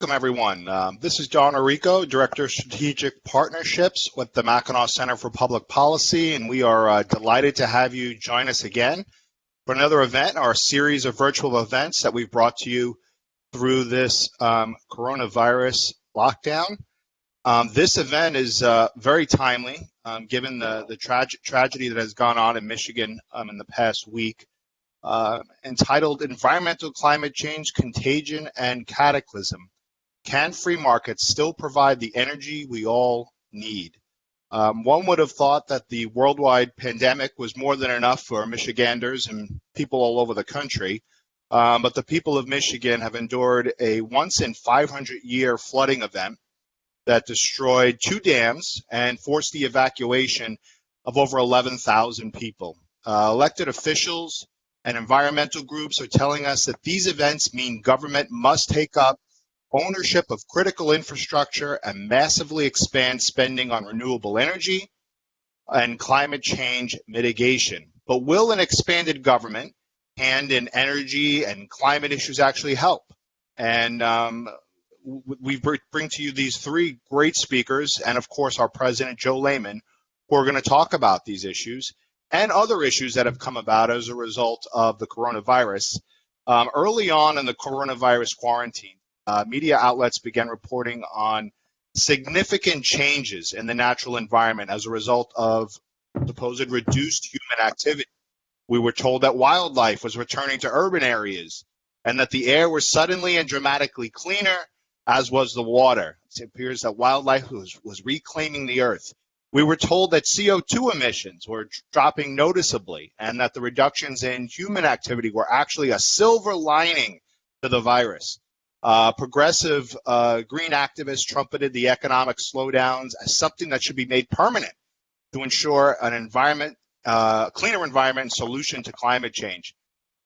Welcome, everyone. This is John Orico, Director of Strategic Partnerships with the Mackinac Center for Public Policy, and we are delighted to have you join us again for another event, our series of virtual events that we've brought to you through this coronavirus lockdown. This event is very timely, given the tragedy that has gone on in Michigan in the past week, entitled Environmental Climate Change, Contagion, and Cataclysm. Can free markets still provide the energy we all need? One would have thought that the worldwide pandemic was more than enough for Michiganders and people all over the country, but the people of Michigan have endured a once-in-500-year flooding event that destroyed 2 dams and forced the evacuation of over 11,000 people. Elected officials and environmental groups are telling us that these events mean government must take up ownership of critical infrastructure and massively expand spending on renewable energy and climate change mitigation. But will an expanded government hand in energy and climate issues actually help? And we bring to you these 3 great speakers and, of course, our president, Joe Lehman, who are going to talk about these issues and other issues that have come about as a result of the coronavirus. Early on in the coronavirus quarantine, media outlets began reporting on significant changes in the natural environment as a result of supposed reduced human activity. We were told that wildlife was returning to urban areas and that the air was suddenly and dramatically cleaner, as was the water. It appears that wildlife was reclaiming the earth. We were told that CO2 emissions were dropping noticeably and that the reductions in human activity were actually a silver lining to the virus. Progressive green activists trumpeted the economic slowdowns as something that should be made permanent to ensure an cleaner environment and solution to climate change.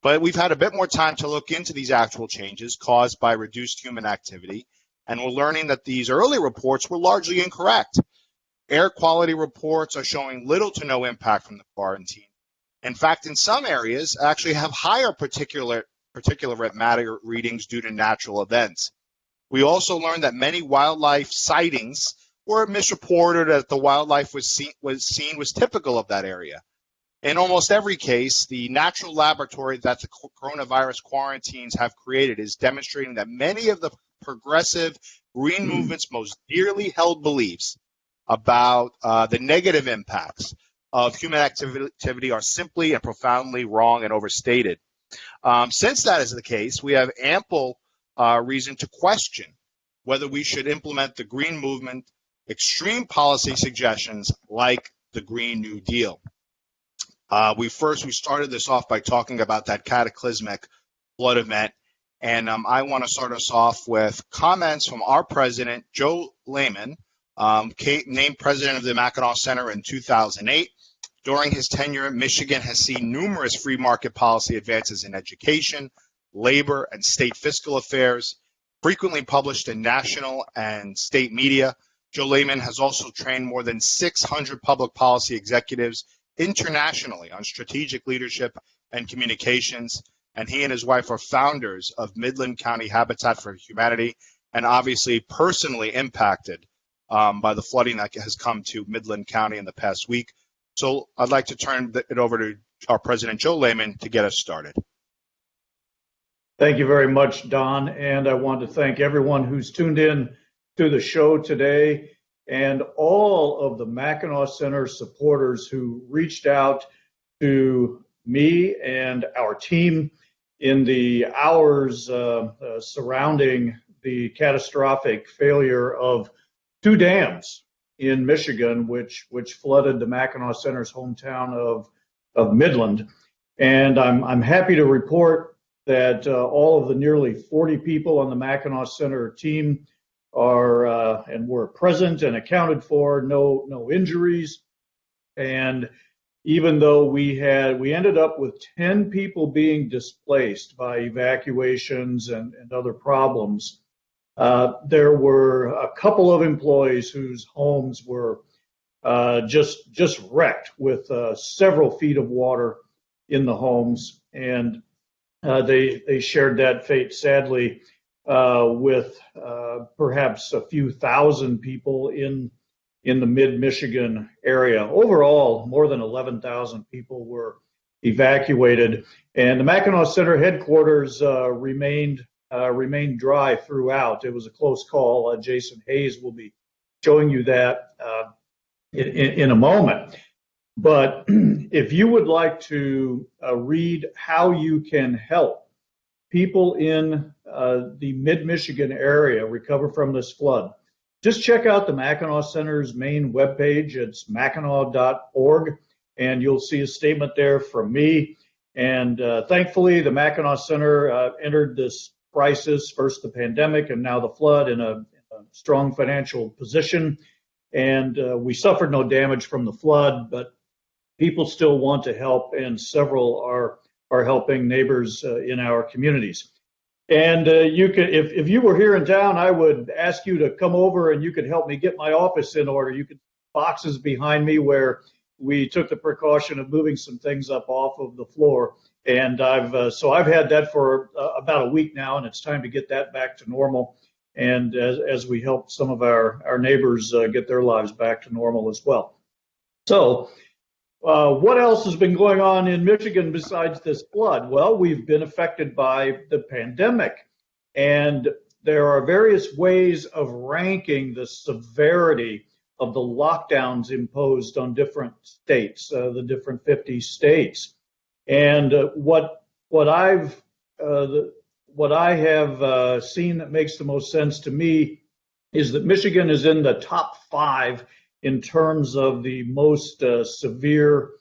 But we've had a bit more time to look into these actual changes caused by reduced human activity, and we're learning that these early reports were largely incorrect. Air quality reports are showing little to no impact from the quarantine. In fact, in some areas, actually have higher particulate matter readings due to natural events. We also learned that many wildlife sightings were misreported, that the wildlife was typical of that area. In almost every case, the natural laboratory that the coronavirus quarantines have created is demonstrating that many of the progressive green movement's most dearly held beliefs about the negative impacts of human activity are simply and profoundly wrong and overstated. Since that is the case, we have ample reason to question whether we should implement the Green Movement extreme policy suggestions like the Green New Deal. We started this off by talking about that cataclysmic flood event, and I want to start us off with comments from our president, Joe Lehman, named president of the Mackinac Center in 2008. During his tenure, Michigan has seen numerous free market policy advances in education, labor, and state fiscal affairs, frequently published in national and state media. Joe Lehman has also trained more than 600 public policy executives internationally on strategic leadership and communications, and he and his wife are founders of Midland County Habitat for Humanity, and obviously personally impacted by the flooding that has come to Midland County in the past week. So I'd like to turn it over to our president, Joe Lehman, to get us started. Thank you very much, Don. And I want to thank everyone who's tuned in to the show today and all of the Mackinac Center supporters who reached out to me and our team in the hours surrounding the catastrophic failure of 2 dams in Michigan, which flooded the Mackinac Center's hometown of Midland. And I'm happy to report that all of the nearly 40 people on the Mackinac Center team are and were present and accounted for, no injuries. And even though we ended up with 10 people being displaced by evacuations and other problems, there were a couple of employees whose homes were just wrecked with several feet of water in the homes, and they shared that fate sadly with perhaps a few thousand people in the mid-Michigan area. Overall, more than 11,000 people were evacuated, and the Mackinac Center headquarters remained dry throughout. It was a close call. Jason Hayes will be showing you that in a moment. But if you would like to read how you can help people in the mid-Michigan area recover from this flood, just check out the Mackinac Center's main webpage. It's mackinac.org, and you'll see a statement there from me. And thankfully, the Mackinac Center entered this crisis, first the pandemic and now the flood, in a strong financial position. And we suffered no damage from the flood, but people still want to help, and several are helping neighbors in our communities. And you could, if you were here in town, I would ask you to come over and you could help me get my office in order. You could boxes behind me where we took the precaution of moving some things up off of the floor. And I've had that for about a week now, and it's time to get that back to normal. And as we help some of our neighbors get their lives back to normal as well. So what else has been going on in Michigan besides this flood? Well, we've been affected by the pandemic, and there are various ways of ranking the severity of the lockdowns imposed on different states, the different 50 states. And what I have seen that makes the most sense to me is that Michigan is in the top 5 in terms of the most severe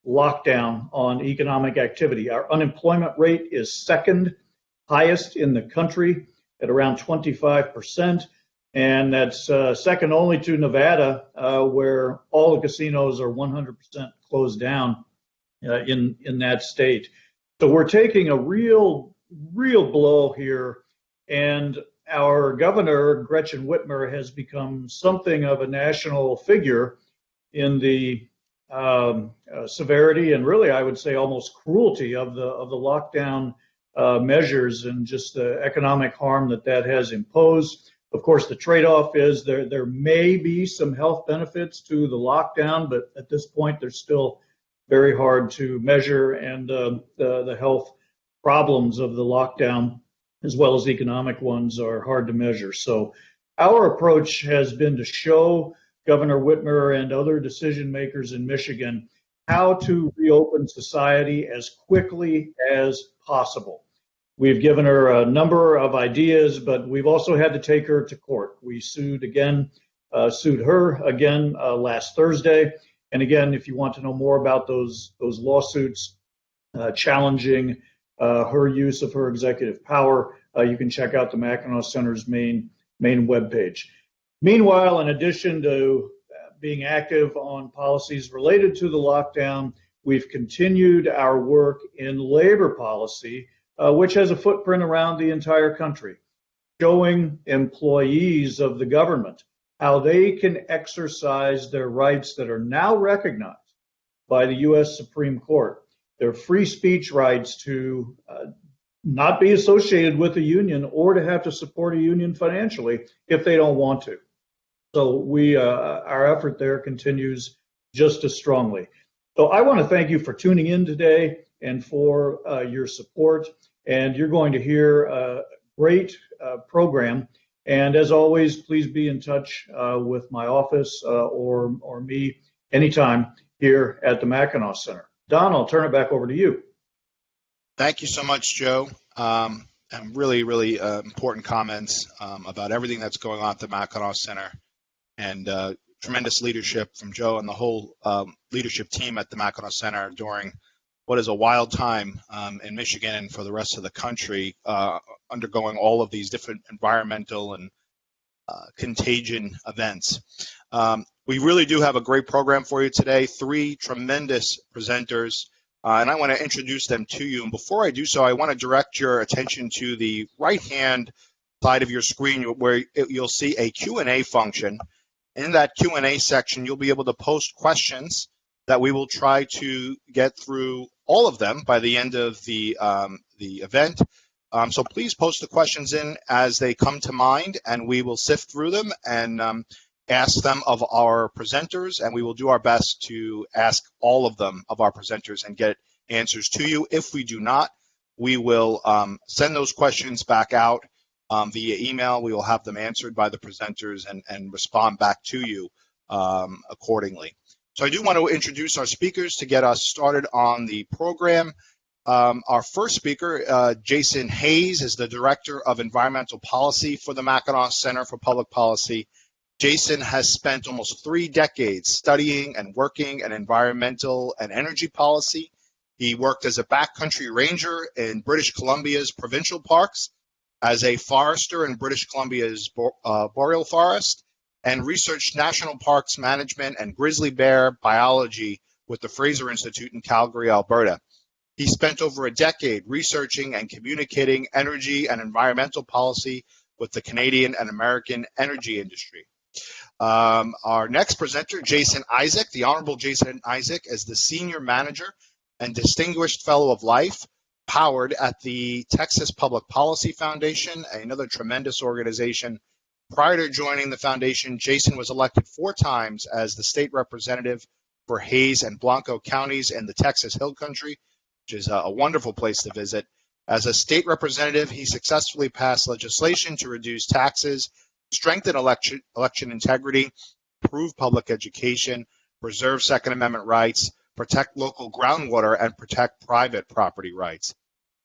lockdown on economic activity. Our unemployment rate is second highest in the country at around 25%, and that's second only to Nevada, where all the casinos are 100% closed down in that state. So we're taking a real blow here, and our governor, Gretchen Whitmer, has become something of a national figure in the severity and really, I would say, almost cruelty of the lockdown measures and just the economic harm that has imposed. Of course, the trade-off is there may be some health benefits to the lockdown, but at this point, they're still very hard to measure, and the health problems of the lockdown, as well as economic ones, are hard to measure. So our approach has been to show Governor Whitmer and other decision makers in Michigan how to reopen society as quickly as possible. We've given her a number of ideas, but we've also had to take her to court. We sued her again last Thursday. And again, if you want to know more about those lawsuits challenging her use of her executive power, you can check out the Mackinac Center's main webpage. Meanwhile, in addition to being active on policies related to the lockdown, we've continued our work in labor policy, which has a footprint around the entire country, showing employees of the government how they can exercise their rights that are now recognized by the U.S. Supreme Court. Their free speech rights to not be associated with a union or to have to support a union financially if they don't want to. So our effort there continues just as strongly. So I want to thank you for tuning in today and for your support. And you're going to hear a great program. And as always, please be in touch with my office or me anytime here at the Mackinac Center. Don, I'll turn it back over to you. Thank you so much, Joe. And really important comments about everything that's going on at the Mackinac Center, and tremendous leadership from Joe and the whole leadership team at the Mackinac Center during what is a wild time in Michigan and for the rest of the country, undergoing all of these different environmental and contagion events. We really do have a great program for you today, 3 tremendous presenters, and I want to introduce them to you. And before I do so, I want to direct your attention to the right-hand side of your screen where you'll see a Q&A function. In that Q&A section, you'll be able to post questions that we will try to get through all of them by the end of the event. So please post the questions in as they come to mind, and we will sift through them and ask them of our presenters, and we will do our best to ask all of them of our presenters and get answers to you. If we do not, we will send those questions back out via email. We will have them answered by the presenters and respond back to you accordingly. So I do want to introduce our speakers to get us started on the program. Our first speaker, Jason Hayes, is the Director of Environmental Policy for the Mackinac Center for Public Policy. Jason has spent almost 3 decades studying and working in environmental and energy policy. He worked as a backcountry ranger in British Columbia's provincial parks, as a forester in British Columbia's boreal forest, and researched national parks management and grizzly bear biology with the Fraser Institute in Calgary, Alberta. He spent over a decade researching and communicating energy and environmental policy with the Canadian and American energy industry. Our next presenter, Jason Isaac, the Honorable Jason Isaac, is the Senior Manager and Distinguished Fellow of Life, powered at the Texas Public Policy Foundation, another tremendous organization. Prior to joining the foundation, Jason was elected 4 times as the state representative for Hays and Blanco counties in the Texas Hill Country, which is a wonderful place to visit. As a state representative, he successfully passed legislation to reduce taxes, strengthen election integrity, improve public education, preserve Second Amendment rights, protect local groundwater, and protect private property rights.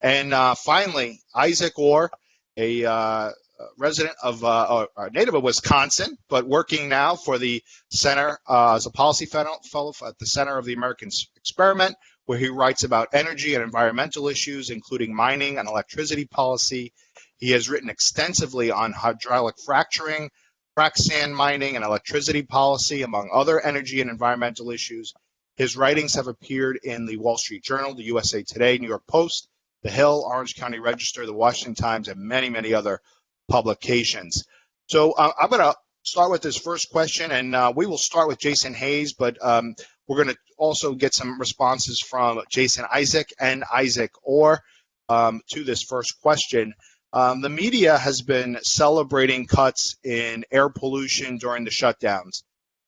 And finally, Isaac Orr, a resident of, a native of Wisconsin, but working now for the Center as a policy fellow at the Center of the American Experiment, where he writes about energy and environmental issues, including mining and electricity policy. He has written extensively on hydraulic fracturing, frac sand mining, and electricity policy, among other energy and environmental issues. His writings have appeared in the Wall Street Journal, the USA Today, New York Post, The Hill, Orange County Register, the Washington Times, and many, many other publications. So I'm going to start with this first question, and we will start with Jason Hayes, but we're going to also get some responses from Jason Isaac and Isaac Orr to this first question. The media has been celebrating cuts in air pollution during the shutdowns,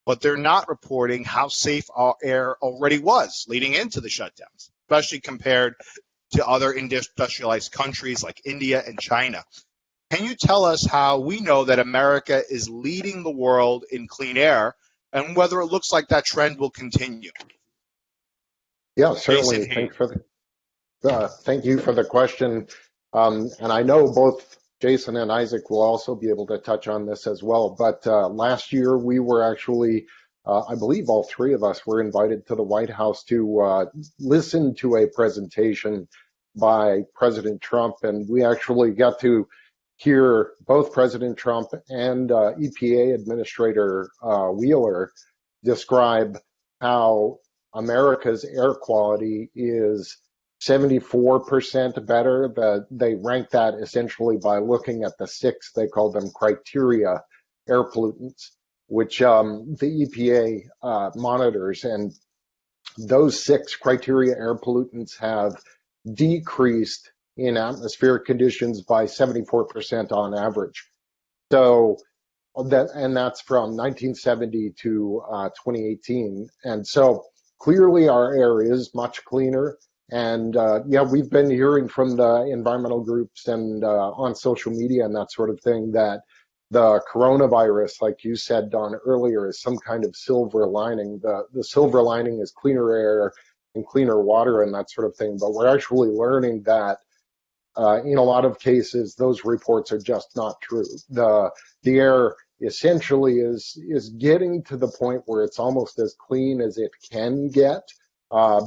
but they're not reporting how safe our air already was leading into the shutdowns, especially compared to other industrialized countries like India and China. Can you tell us how we know that America is leading the world in clean air and whether it looks like that trend will continue? Yeah, certainly. Thank you for the question. And I know both Jason and Isaac will also be able to touch on this as well. But last year we were actually, I believe all 3 of us were invited to the White House to listen to a presentation by President Trump. And we actually got to hear both President Trump and EPA Administrator Wheeler describe how America's air quality is 74% better. They rank that essentially by looking at the 6, they call them criteria air pollutants, which the EPA monitors. And those 6 criteria air pollutants have decreased in atmospheric conditions by 74% on average. So that's from 1970 to 2018. And so clearly our air is much cleaner. And yeah, we've been hearing from the environmental groups and on social media and that sort of thing that the coronavirus, like you said, Don, earlier, is some kind of silver lining. The silver lining is cleaner air and cleaner water and that sort of thing. But we're actually learning that in a lot of cases, those reports are just not true. The air essentially is getting to the point where it's almost as clean as it can get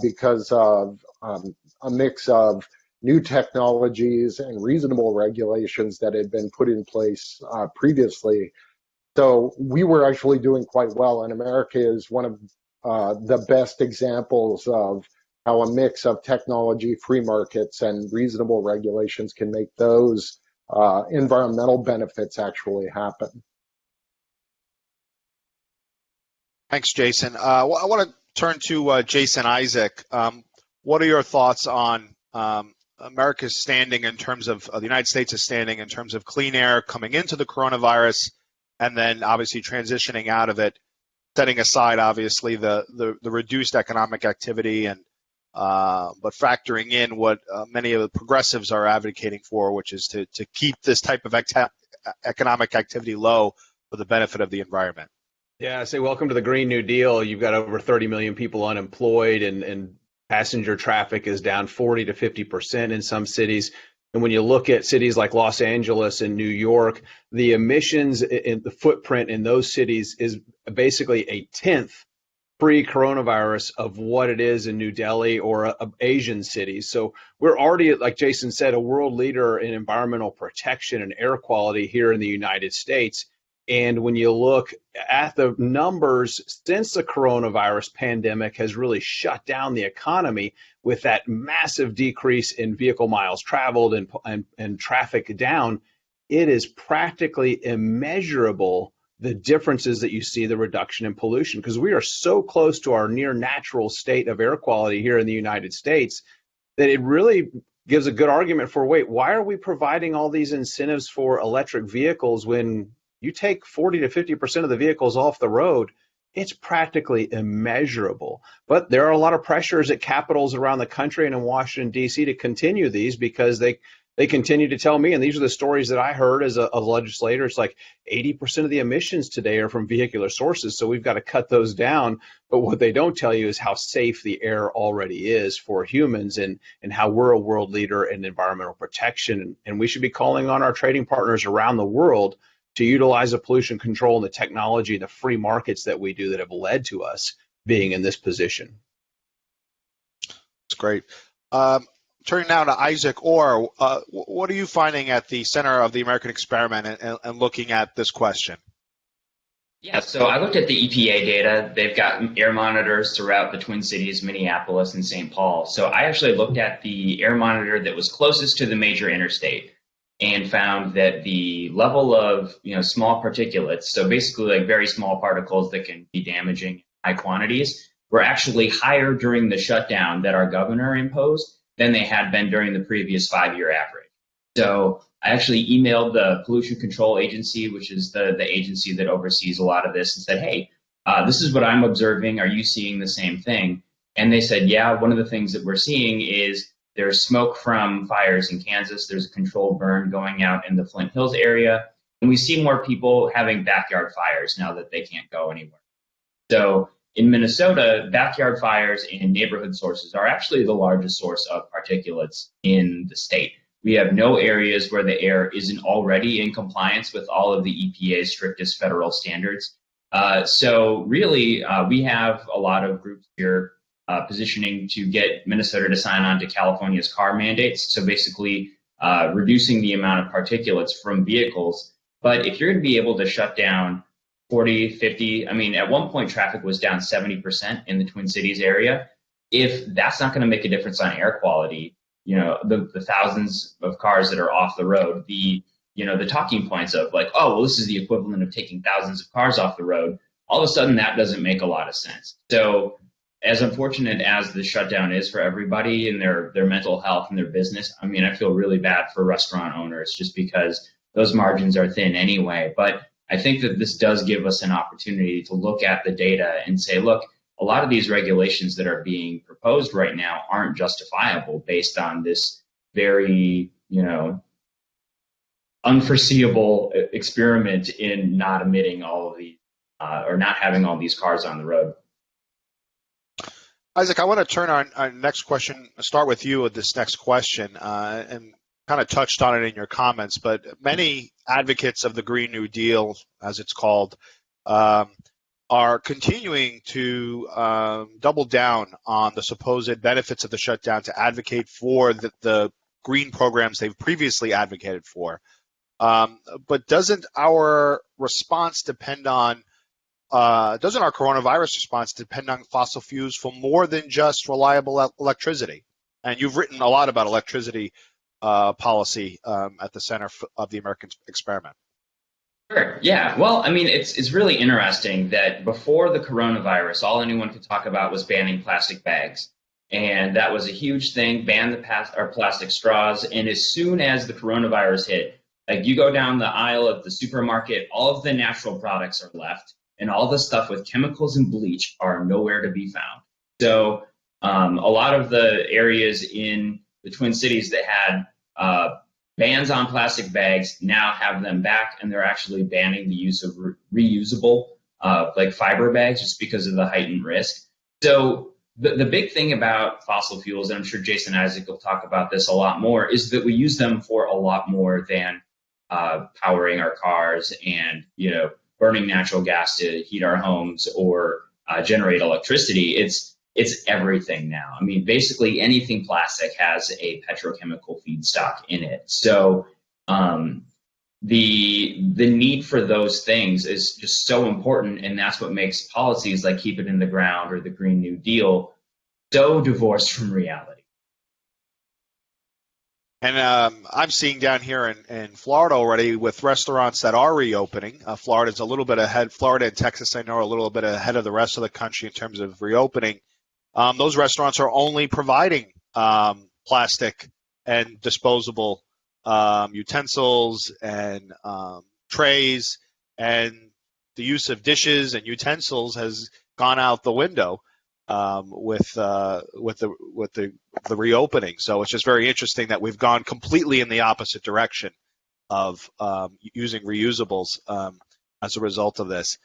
because of a mix of new technologies and reasonable regulations that had been put in place previously. So we were actually doing quite well, and America is one of the best examples of how a mix of technology, free markets, and reasonable regulations can make those environmental benefits actually happen. Thanks, Jason. I want to turn to Jason Isaac. What are your thoughts on America's standing in terms of the United States is standing in terms of clean air coming into the coronavirus, and then obviously transitioning out of it, setting aside obviously the reduced economic activity and but factoring in what many of the progressives are advocating for, which is to keep this type of economic activity low for the benefit of the environment. Yeah, I say welcome to the Green New Deal. You've got over 30 million people unemployed, and passenger traffic is down 40 to 50% in some cities. And when you look at cities like Los Angeles and New York, the emissions in the footprint in those cities is basically a tenth pre-coronavirus of what it is in New Delhi or Asian cities. So we're already, like Jason said, a world leader in environmental protection and air quality here in the United States. And when you look at the numbers since the coronavirus pandemic has really shut down the economy with that massive decrease in vehicle miles traveled and traffic down, it is practically immeasurable the differences that you see, the reduction in pollution, because we are so close to our near natural state of air quality here in the United States that it really gives a good argument for, wait, why are we providing all these incentives for electric vehicles when you take 40 to 50% of the vehicles off the road? It's practically immeasurable. But there are a lot of pressures at capitals around the country and in Washington, D.C. to continue these because they continue to tell me, and these are the stories that I heard as a legislator, it's like 80% of the emissions today are from vehicular sources, so we've got to cut those down. But what they don't tell you is how safe the air already is for humans and how we're a world leader in environmental protection. And we should be calling on our trading partners around the world to utilize the pollution control and the technology and the free markets that we do that have led to us being in this position. That's great. Turning now to Isaac Orr, what are you finding at the center of the American experiment and looking at this question? Yeah, so I looked at the EPA data. They've got air monitors throughout the Twin Cities, Minneapolis, and St. Paul. So I actually looked at the air monitor that was closest to the major interstate and found that the level of small particulates, so basically like very small particles that can be damaging in high quantities, were actually higher during the shutdown that our governor imposed than they had been during the previous 5-year average. So I actually emailed the Pollution Control Agency, which is the agency that oversees a lot of this, and said, hey, this is what I'm observing. Are you seeing the same thing? And they said, yeah, one of the things that we're seeing is there's smoke from fires in Kansas. There's a controlled burn going out in the Flint Hills area. And we see more people having backyard fires now that they can't go anywhere. So in Minnesota, backyard fires and neighborhood sources are actually the largest source of particulates in the state. We have no areas where the air isn't already in compliance with all of the EPA's strictest federal standards. So really, we have a lot of groups here positioning to get Minnesota to sign on to California's car mandates. So basically reducing the amount of particulates from vehicles. But if you're going to be able to shut down 40, 50, I mean, at one point traffic was down 70% in the Twin Cities area. If that's not going to make a difference on air quality, the thousands of cars that are off the road, the talking points of like, oh, well, this is the equivalent of taking thousands of cars off the road. All of a sudden, that doesn't make a lot of sense. So as unfortunate as the shutdown is for everybody and their mental health and their business, I mean, I feel really bad for restaurant owners just because those margins are thin anyway. But I think that this does give us an opportunity to look at the data and say, look, a lot of these regulations that are being proposed right now aren't justifiable based on this very, unforeseeable experiment in not emitting all of these or not having all these cars on the road. Isaac, I want to turn our next question, start with you with this next question, and kind of touched on it in your comments, but many advocates of the Green New Deal, as it's called, are continuing to double down on the supposed benefits of the shutdown to advocate for the green programs they've previously advocated for. But doesn't our response depend on doesn't our coronavirus response depend on fossil fuels for more than just reliable electricity? And you've written a lot about electricity policy at the center of the American experiment. Sure. Yeah. Well, I mean, it's really interesting that before the coronavirus, all anyone could talk about was banning plastic bags. And that was a huge thing, banned our plastic straws. And as soon as the coronavirus hit, like you go down the aisle of the supermarket, all of the natural products are left, and all the stuff with chemicals and bleach are nowhere to be found. So a lot of the areas in the Twin Cities that had bans on plastic bags now have them back, and they're actually banning the use of reusable like fiber bags just because of the heightened risk. So the big thing about fossil fuels, and I'm sure Jason Isaac will talk about this a lot more, is that we use them for a lot more than powering our cars and burning natural gas to heat our homes or generate electricity. It's everything now. I mean, basically anything plastic has a petrochemical feedstock in it. So the need for those things is just so important, and that's what makes policies like Keep It in the Ground or the Green New Deal so divorced from reality. And I'm seeing down here in Florida already with restaurants that are reopening. Florida's a little bit ahead. Florida and Texas, I know, are a little bit ahead of the rest of the country in terms of reopening. Those restaurants are only providing plastic and disposable utensils and trays, and the use of dishes and utensils has gone out the window with the reopening. So it's just very interesting that we've gone completely in the opposite direction of using reusables as a result of this.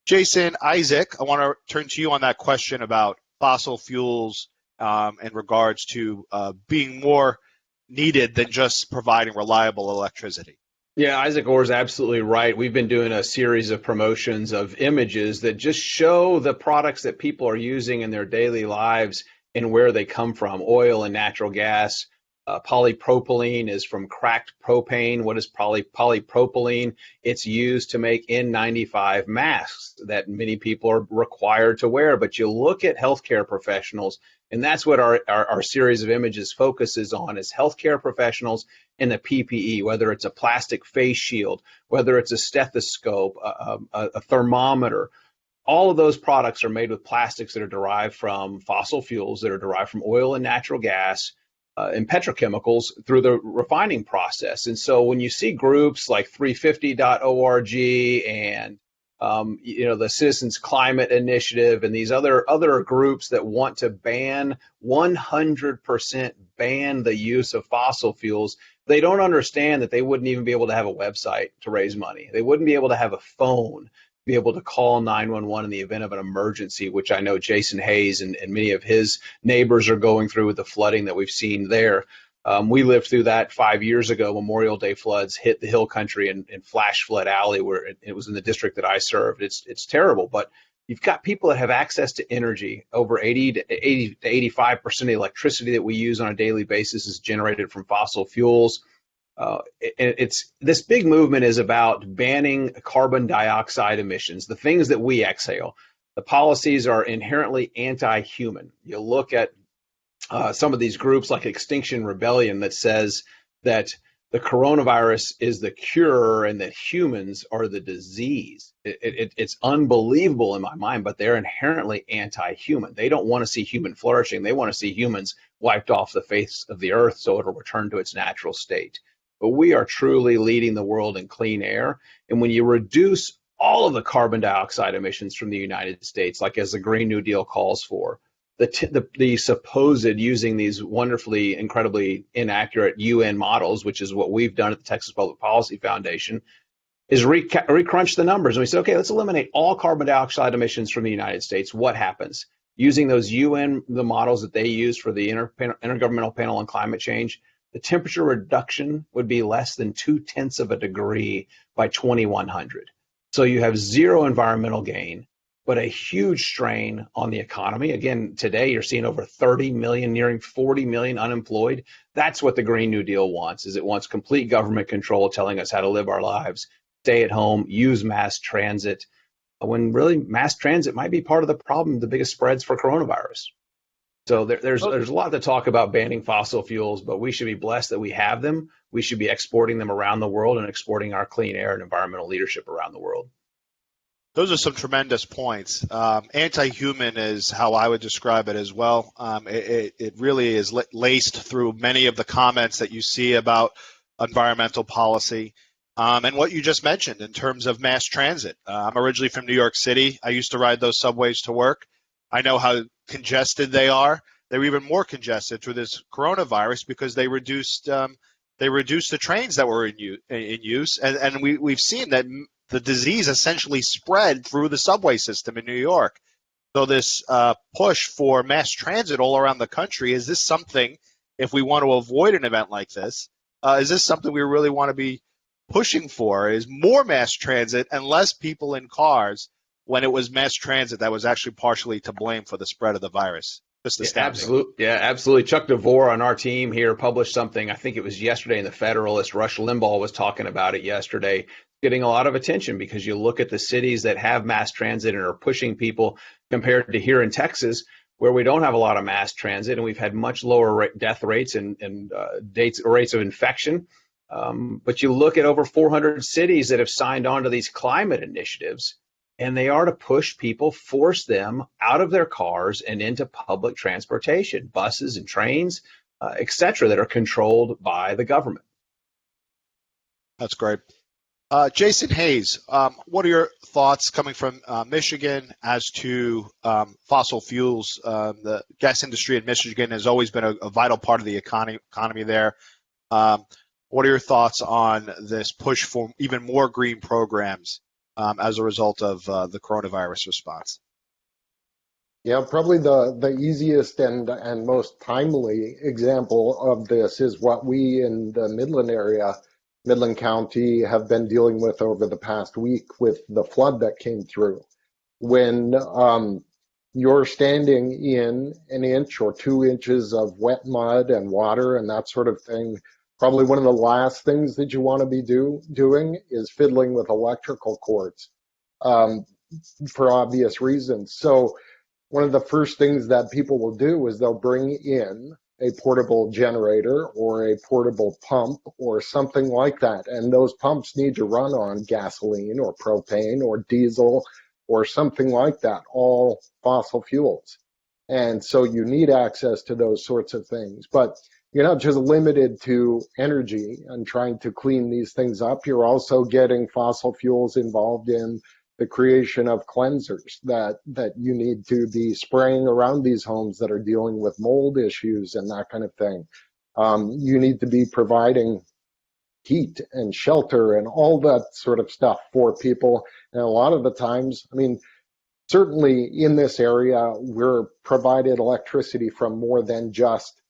Jason, Isaac, I want to turn to you on that question about fossil fuels in regards to being more needed than just providing reliable electricity. Yeah, Isaac Orr is absolutely right. We've been doing a series of promotions of images that just show the products that people are using in their daily lives and where they come from. Oil and natural gas. Polypropylene is from cracked propane. What is polypropylene? It's used to make N95 masks that many people are required to wear. But you look at healthcare professionals, and that's what our series of images focuses on, is healthcare professionals in the PPE, whether it's a plastic face shield, whether it's a stethoscope, a thermometer. All of those products are made with plastics that are derived from fossil fuels, that are derived from oil and natural gas, and petrochemicals through the refining process. And so when you see groups like 350.org and the Citizens Climate Initiative and these other groups that want to 100% ban the use of fossil fuels, they don't understand that they wouldn't even be able to have a website to raise money. They wouldn't be able to have a phone, be able to call 911 in the event of an emergency, which I know Jason Hayes and many of his neighbors are going through with the flooding that we've seen there. We lived through that 5 years ago. Memorial Day floods hit the hill country in Flash Flood Alley, where it was in the district that I served. It's terrible, but you've got people that have access to energy. Over 80 to 85% of the electricity that we use on a daily basis is generated from fossil fuels. This big movement is about banning carbon dioxide emissions, the things that we exhale. The policies are inherently anti-human. You look at some of these groups like Extinction Rebellion that says that the coronavirus is the cure and that humans are the disease. It's unbelievable in my mind, but they're inherently anti-human. They don't want to see human flourishing. They want to see humans wiped off the face of the earth so it'll return to its natural state. But we are truly leading the world in clean air. And when you reduce all of the carbon dioxide emissions from the United States, like as the Green New Deal calls for, the supposed using these wonderfully, incredibly inaccurate UN models, which is what we've done at the Texas Public Policy Foundation, is recrunch the numbers. And we said, okay, let's eliminate all carbon dioxide emissions from the United States. What happens? Using those the models that they use for the Intergovernmental Panel on Climate Change, the temperature reduction would be less than 0.2 of a degree by 2100. So you have zero environmental gain, but a huge strain on the economy. Again, today you're seeing over 30 million, nearing 40 million unemployed. That's what the Green New Deal wants, is it wants complete government control telling us how to live our lives, stay at home, use mass transit, when really mass transit might be part of the problem, the biggest spreads for coronavirus. So there's a lot to talk about banning fossil fuels, but we should be blessed that we have them. We should be exporting them around the world and exporting our clean air and environmental leadership around the world. Those are some tremendous points. Anti-human is how I would describe it as well. It really is laced through many of the comments that you see about environmental policy. And what you just mentioned in terms of mass transit. I'm originally from New York City. I used to ride those subways to work. I know how congested they are. They were even more congested through this coronavirus because they reduced the trains that were in use. And we've seen that the disease essentially spread through the subway system in New York. So this push for mass transit all around the country, is this something, if we want to avoid an event like this, is this something we really want to be pushing for, is more mass transit and less people in cars, when it was mass transit that was actually partially to blame for the spread of the virus? Just astounding. Absolutely. Chuck DeVore on our team here published something, I think it was yesterday in the Federalist. Rush Limbaugh was talking about it yesterday, getting a lot of attention because you look at the cities that have mass transit and are pushing people compared to here in Texas, where we don't have a lot of mass transit and we've had much lower death rates and rates of infection. But you look at over 400 cities that have signed on to these climate initiatives, and they are to push people, force them out of their cars and into public transportation, buses and trains, et cetera, that are controlled by the government. That's great. Jason Hayes, what are your thoughts coming from Michigan as to fossil fuels? The gas industry in Michigan has always been a vital part of the economy there. What are your thoughts on this push for even more green programs as a result of the coronavirus response? Yeah, probably the easiest and most timely example of this is what we in the Midland area, Midland County, have been dealing with over the past week with the flood that came through. When you're standing in an inch or 2 inches of wet mud and water and that sort of thing, probably one of the last things that you want to be doing is fiddling with electrical cords for obvious reasons. So one of the first things that people will do is they'll bring in a portable generator or a portable pump or something like that. And those pumps need to run on gasoline or propane or diesel or something like that, all fossil fuels. And so you need access to those sorts of things. But you're not just limited to energy and trying to clean these things up. You're also getting fossil fuels involved in the creation of cleansers that you need to be spraying around these homes that are dealing with mold issues and that kind of thing. You need to be providing heat and shelter and all that sort of stuff for people. And a lot of the times, I mean, certainly in this area, we're provided electricity from more than just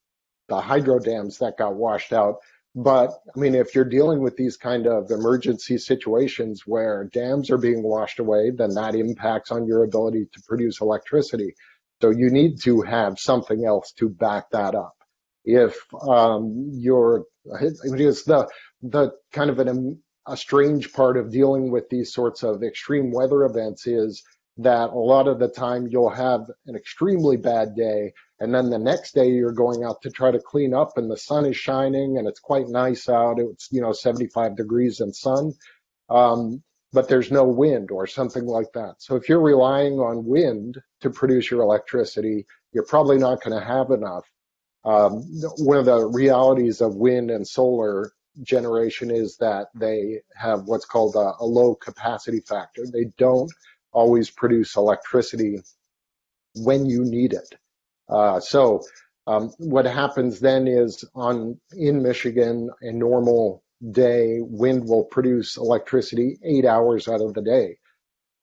the hydro dams that got washed out. But I mean, if you're dealing with these kind of emergency situations where dams are being washed away, then that impacts on your ability to produce electricity. So you need to have something else to back that up. If it's the kind of a strange part of dealing with these sorts of extreme weather events is that a lot of the time you'll have an extremely bad day, and then the next day you're going out to try to clean up and the sun is shining and it's quite nice out. It's 75 degrees and sun, but there's no wind or something like that. So if you're relying on wind to produce your electricity, you're probably not going to have enough. One of the realities of wind and solar generation is that they have what's called a low capacity factor. They don't always produce electricity when you need it. So what happens then is in Michigan, a normal day, wind will produce electricity 8 hours out of the day.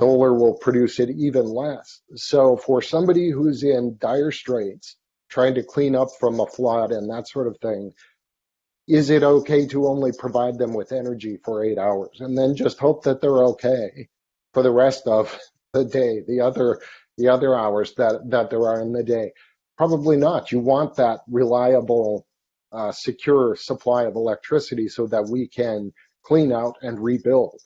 Solar will produce it even less. So for somebody who's in dire straits, trying to clean up from a flood and that sort of thing, is it okay to only provide them with energy for 8 hours and then just hope that they're okay for the rest of the day, the other hours that there are in the day? Probably not. You want that reliable, secure supply of electricity so that we can clean out and rebuild.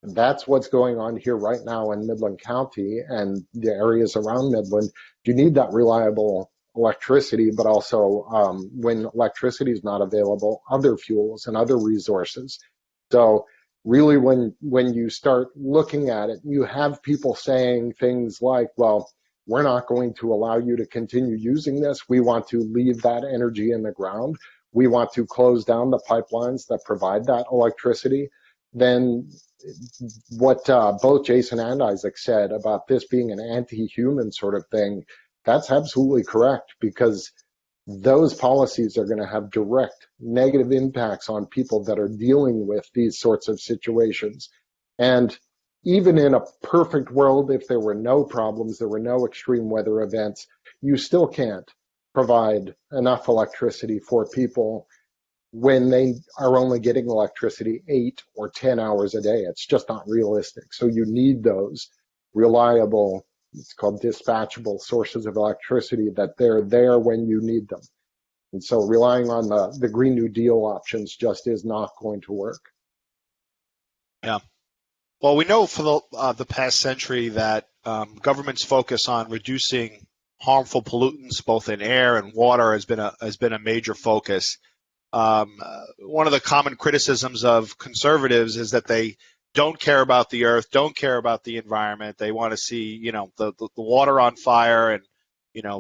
And that's what's going on here right now in Midland County and the areas around Midland. You need that reliable electricity, but also when electricity is not available, other fuels and other resources. So really when you start looking at it, you have people saying things like, well, we're not going to allow you to continue using this. We want to leave that energy in the ground. We want to close down the pipelines that provide that electricity. Then what both Jason and Isaac said about this being an anti-human sort of thing, that's absolutely correct, because those policies are going to have direct negative impacts on people that are dealing with these sorts of situations. And even in a perfect world, if there were no problems, there were no extreme weather events, you still can't provide enough electricity for people when they are only getting electricity 8 or 10 hours a day. It's just not realistic. So you need those reliable, it's called dispatchable sources of electricity, that they're there when you need them. And so relying on the Green New Deal options just is not going to work. Yeah. Well, we know for the past century that government's focus on reducing harmful pollutants, both in air and water, has been a major focus. One of the common criticisms of conservatives is that they don't care about the earth, don't care about the environment. They want to see, the water on fire and,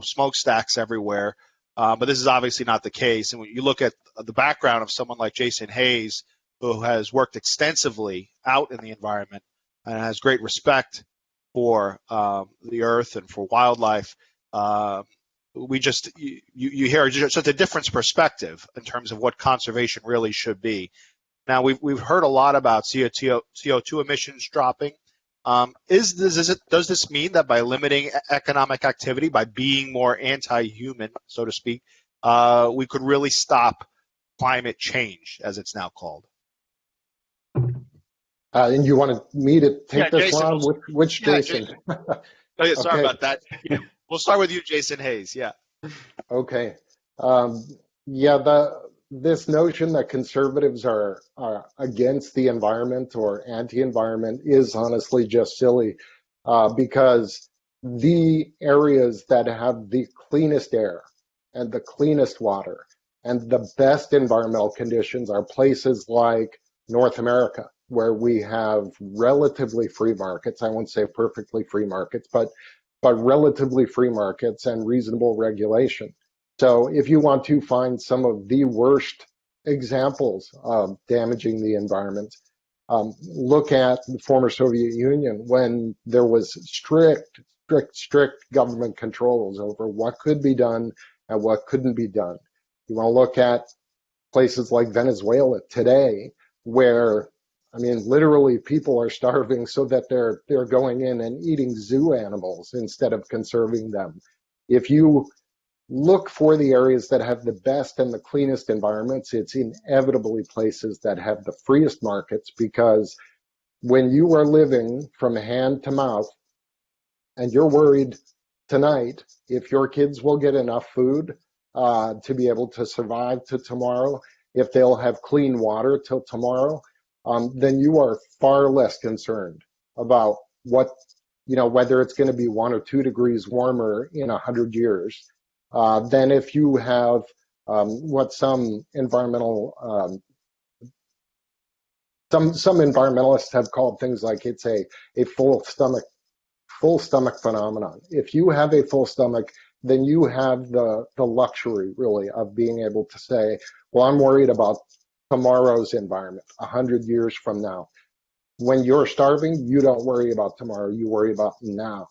smokestacks everywhere. But this is obviously not the case. And when you look at the background of someone like Jason Hayes, who has worked extensively out in the environment and has great respect for the earth and for wildlife, you hear just a different perspective in terms of what conservation really should be. Now, we've heard a lot about CO2 emissions dropping. Does this mean that by limiting economic activity, by being more anti-human, so to speak, we could really stop climate change, as it's now called? And you wanted me to take this Jason, one? Which Jason? Sorry Okay. about that. We'll start with you, Jason Hayes. Yeah. Okay. This notion that conservatives are against the environment or anti-environment is honestly just silly, because the areas that have the cleanest air and the cleanest water and the best environmental conditions are places like North America, where we have relatively free markets. I won't say perfectly free markets, but relatively free markets and reasonable regulation. So if you want to find some of the worst examples of damaging the environment, look at the former Soviet Union, when there was strict government controls over what could be done and what couldn't be done. You want to look at places like Venezuela today, where literally people are starving so that they're going in and eating zoo animals instead of conserving them. If you look for the areas that have the best and the cleanest environments, it's inevitably places that have the freest markets, because when you are living from hand to mouth and you're worried tonight if your kids will get enough food to be able to survive to tomorrow, if they'll have clean water till tomorrow, then you are far less concerned about whether it's going to be 1 or 2 degrees warmer in 100 years than if you have what some environmentalists have called things like it's a full stomach phenomenon. If you have a full stomach, then you have the luxury really of being able to say, well, I'm worried about tomorrow's environment 100 years from now. When you're starving, you don't worry about tomorrow, you worry about now.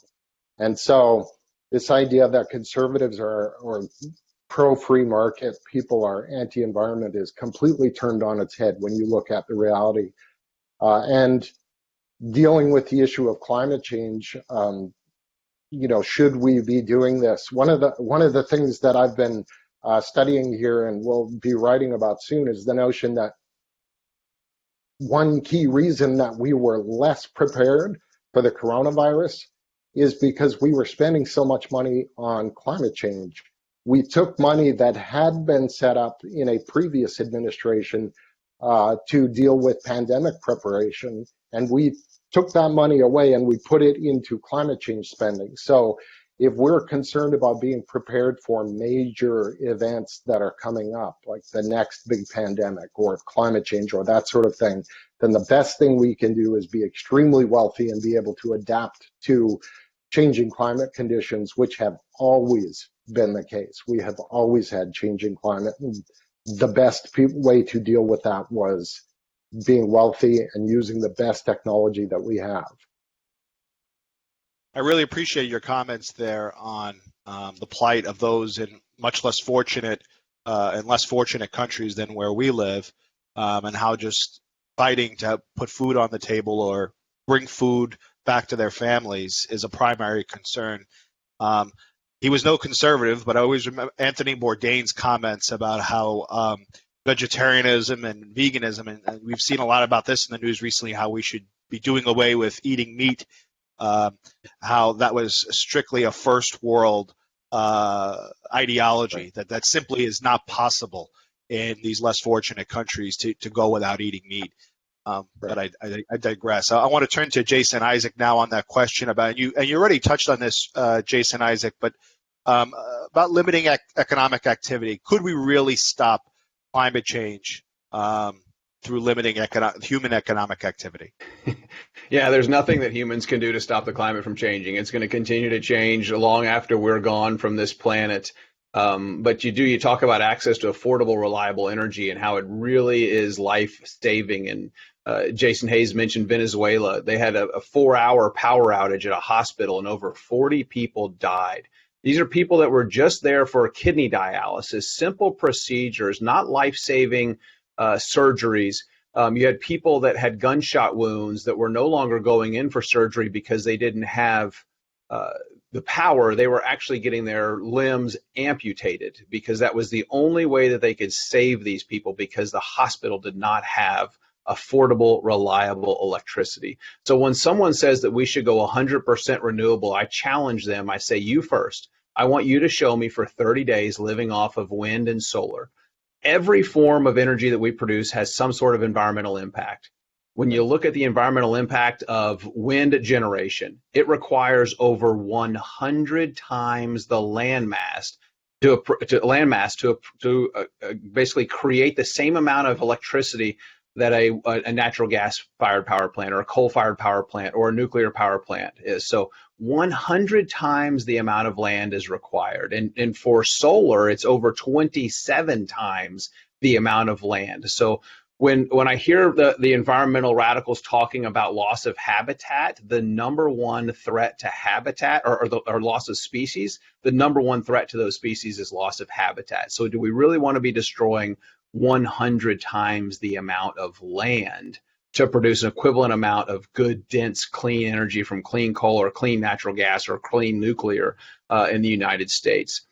And so this idea that conservatives or pro-free market people are anti-environment is completely turned on its head when you look at the reality. And dealing with the issue of climate change, should we be doing this? One of the things that I've been studying here and will be writing about soon is the notion that one key reason that we were less prepared for the coronavirus is because we were spending so much money on climate change. We took money that had been set up in a previous administration to deal with pandemic preparation, and we took that money away and we put it into climate change spending. So if we're concerned about being prepared for major events that are coming up, like the next big pandemic or climate change or that sort of thing, then the best thing we can do is be extremely wealthy and be able to adapt to changing climate conditions, which have always been the case. We have always had changing climate. The best way to deal with that was being wealthy and using the best technology that we have. I really appreciate your comments there on the plight of those in much less fortunate and less fortunate countries than where we live, and how just fighting to put food on the table or bring food back to their families is a primary concern. He was no conservative, but I always remember Anthony Bourdain's comments about how vegetarianism and veganism, and we've seen a lot about this in the news recently, how we should be doing away with eating meat, how that was strictly a first world ideology, that simply is not possible in these less fortunate countries to go without eating meat. But I digress. I want to turn to Jason Isaac now on that question about you, and you already touched on this, Jason Isaac, but about limiting economic activity. Could we really stop climate change through limiting human economic activity? Yeah, there's nothing that humans can do to stop the climate from changing. It's going to continue to change long after we're gone from this planet. But you talk about access to affordable, reliable energy and how it really is life-saving. And Jason Hayes mentioned Venezuela. They had a 4-hour power outage at a hospital and over 40 people died. These are people that were just there for kidney dialysis, simple procedures, not life-saving surgeries. You had people that had gunshot wounds that were no longer going in for surgery because they didn't have the power. They were actually getting their limbs amputated because that was the only way that they could save these people, because the hospital did not have affordable, reliable electricity. So when someone says that we should go 100% renewable, I challenge them. I say, you first. I want you to show me for 30 days living off of wind and solar. Every form of energy that we produce has some sort of environmental impact. When you look at the environmental impact of wind generation, it requires over 100 times the landmass to basically create the same amount of electricity that a natural gas-fired power plant or a coal-fired power plant or a nuclear power plant is. So 100 times the amount of land is required. And for solar, it's over 27 times the amount of land. So when I hear the environmental radicals talking about loss of habitat, the number one threat to habitat or loss of species, the number one threat to those species is loss of habitat. So do we really want to be destroying 100 times the amount of land to produce an equivalent amount of good, dense, clean energy from clean coal or clean natural gas or clean nuclear in the United States?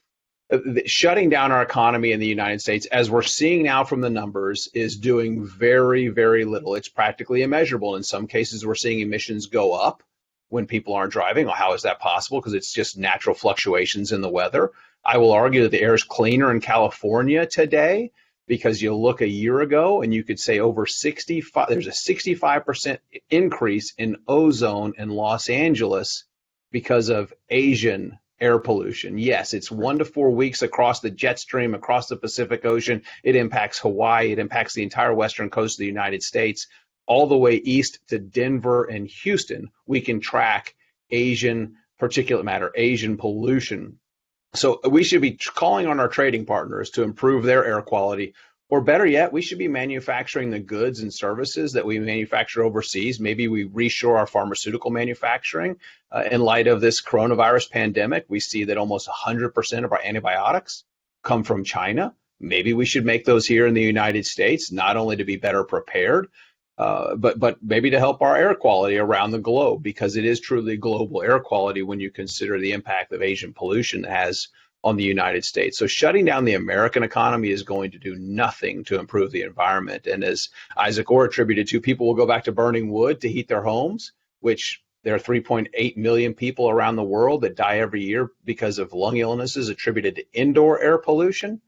Shutting down our economy in the United States, as we're seeing now from the numbers, is doing very, very little. It's practically immeasurable. In some cases, we're seeing emissions go up when people aren't driving. Well, how is that possible? Because it's just natural fluctuations in the weather. I will argue that the air is cleaner in California today, because you look a year ago and you could say there's a 65% increase in ozone in Los Angeles because of Asian air pollution. Yes, it's 1 to 4 weeks across the jet stream, across the Pacific Ocean. It impacts Hawaii. It impacts the entire western coast of the United States, all the way east to Denver and Houston. We can track Asian particulate matter, Asian pollution. So we should be calling on our trading partners to improve their air quality, or better yet, we should be manufacturing the goods and services that we manufacture overseas. Maybe we reshore our pharmaceutical manufacturing. In light of this coronavirus pandemic, we see that almost 100% of our antibiotics come from China. Maybe we should make those here in the United States, not only to be better prepared, but maybe to help our air quality around the globe, because it is truly global air quality when you consider the impact of Asian pollution has on the United States. So shutting down the American economy is going to do nothing to improve the environment. And as Isaac Orr attributed to, people will go back to burning wood to heat their homes, which there are 3.8 million people around the world that die every year because of lung illnesses attributed to indoor air pollution.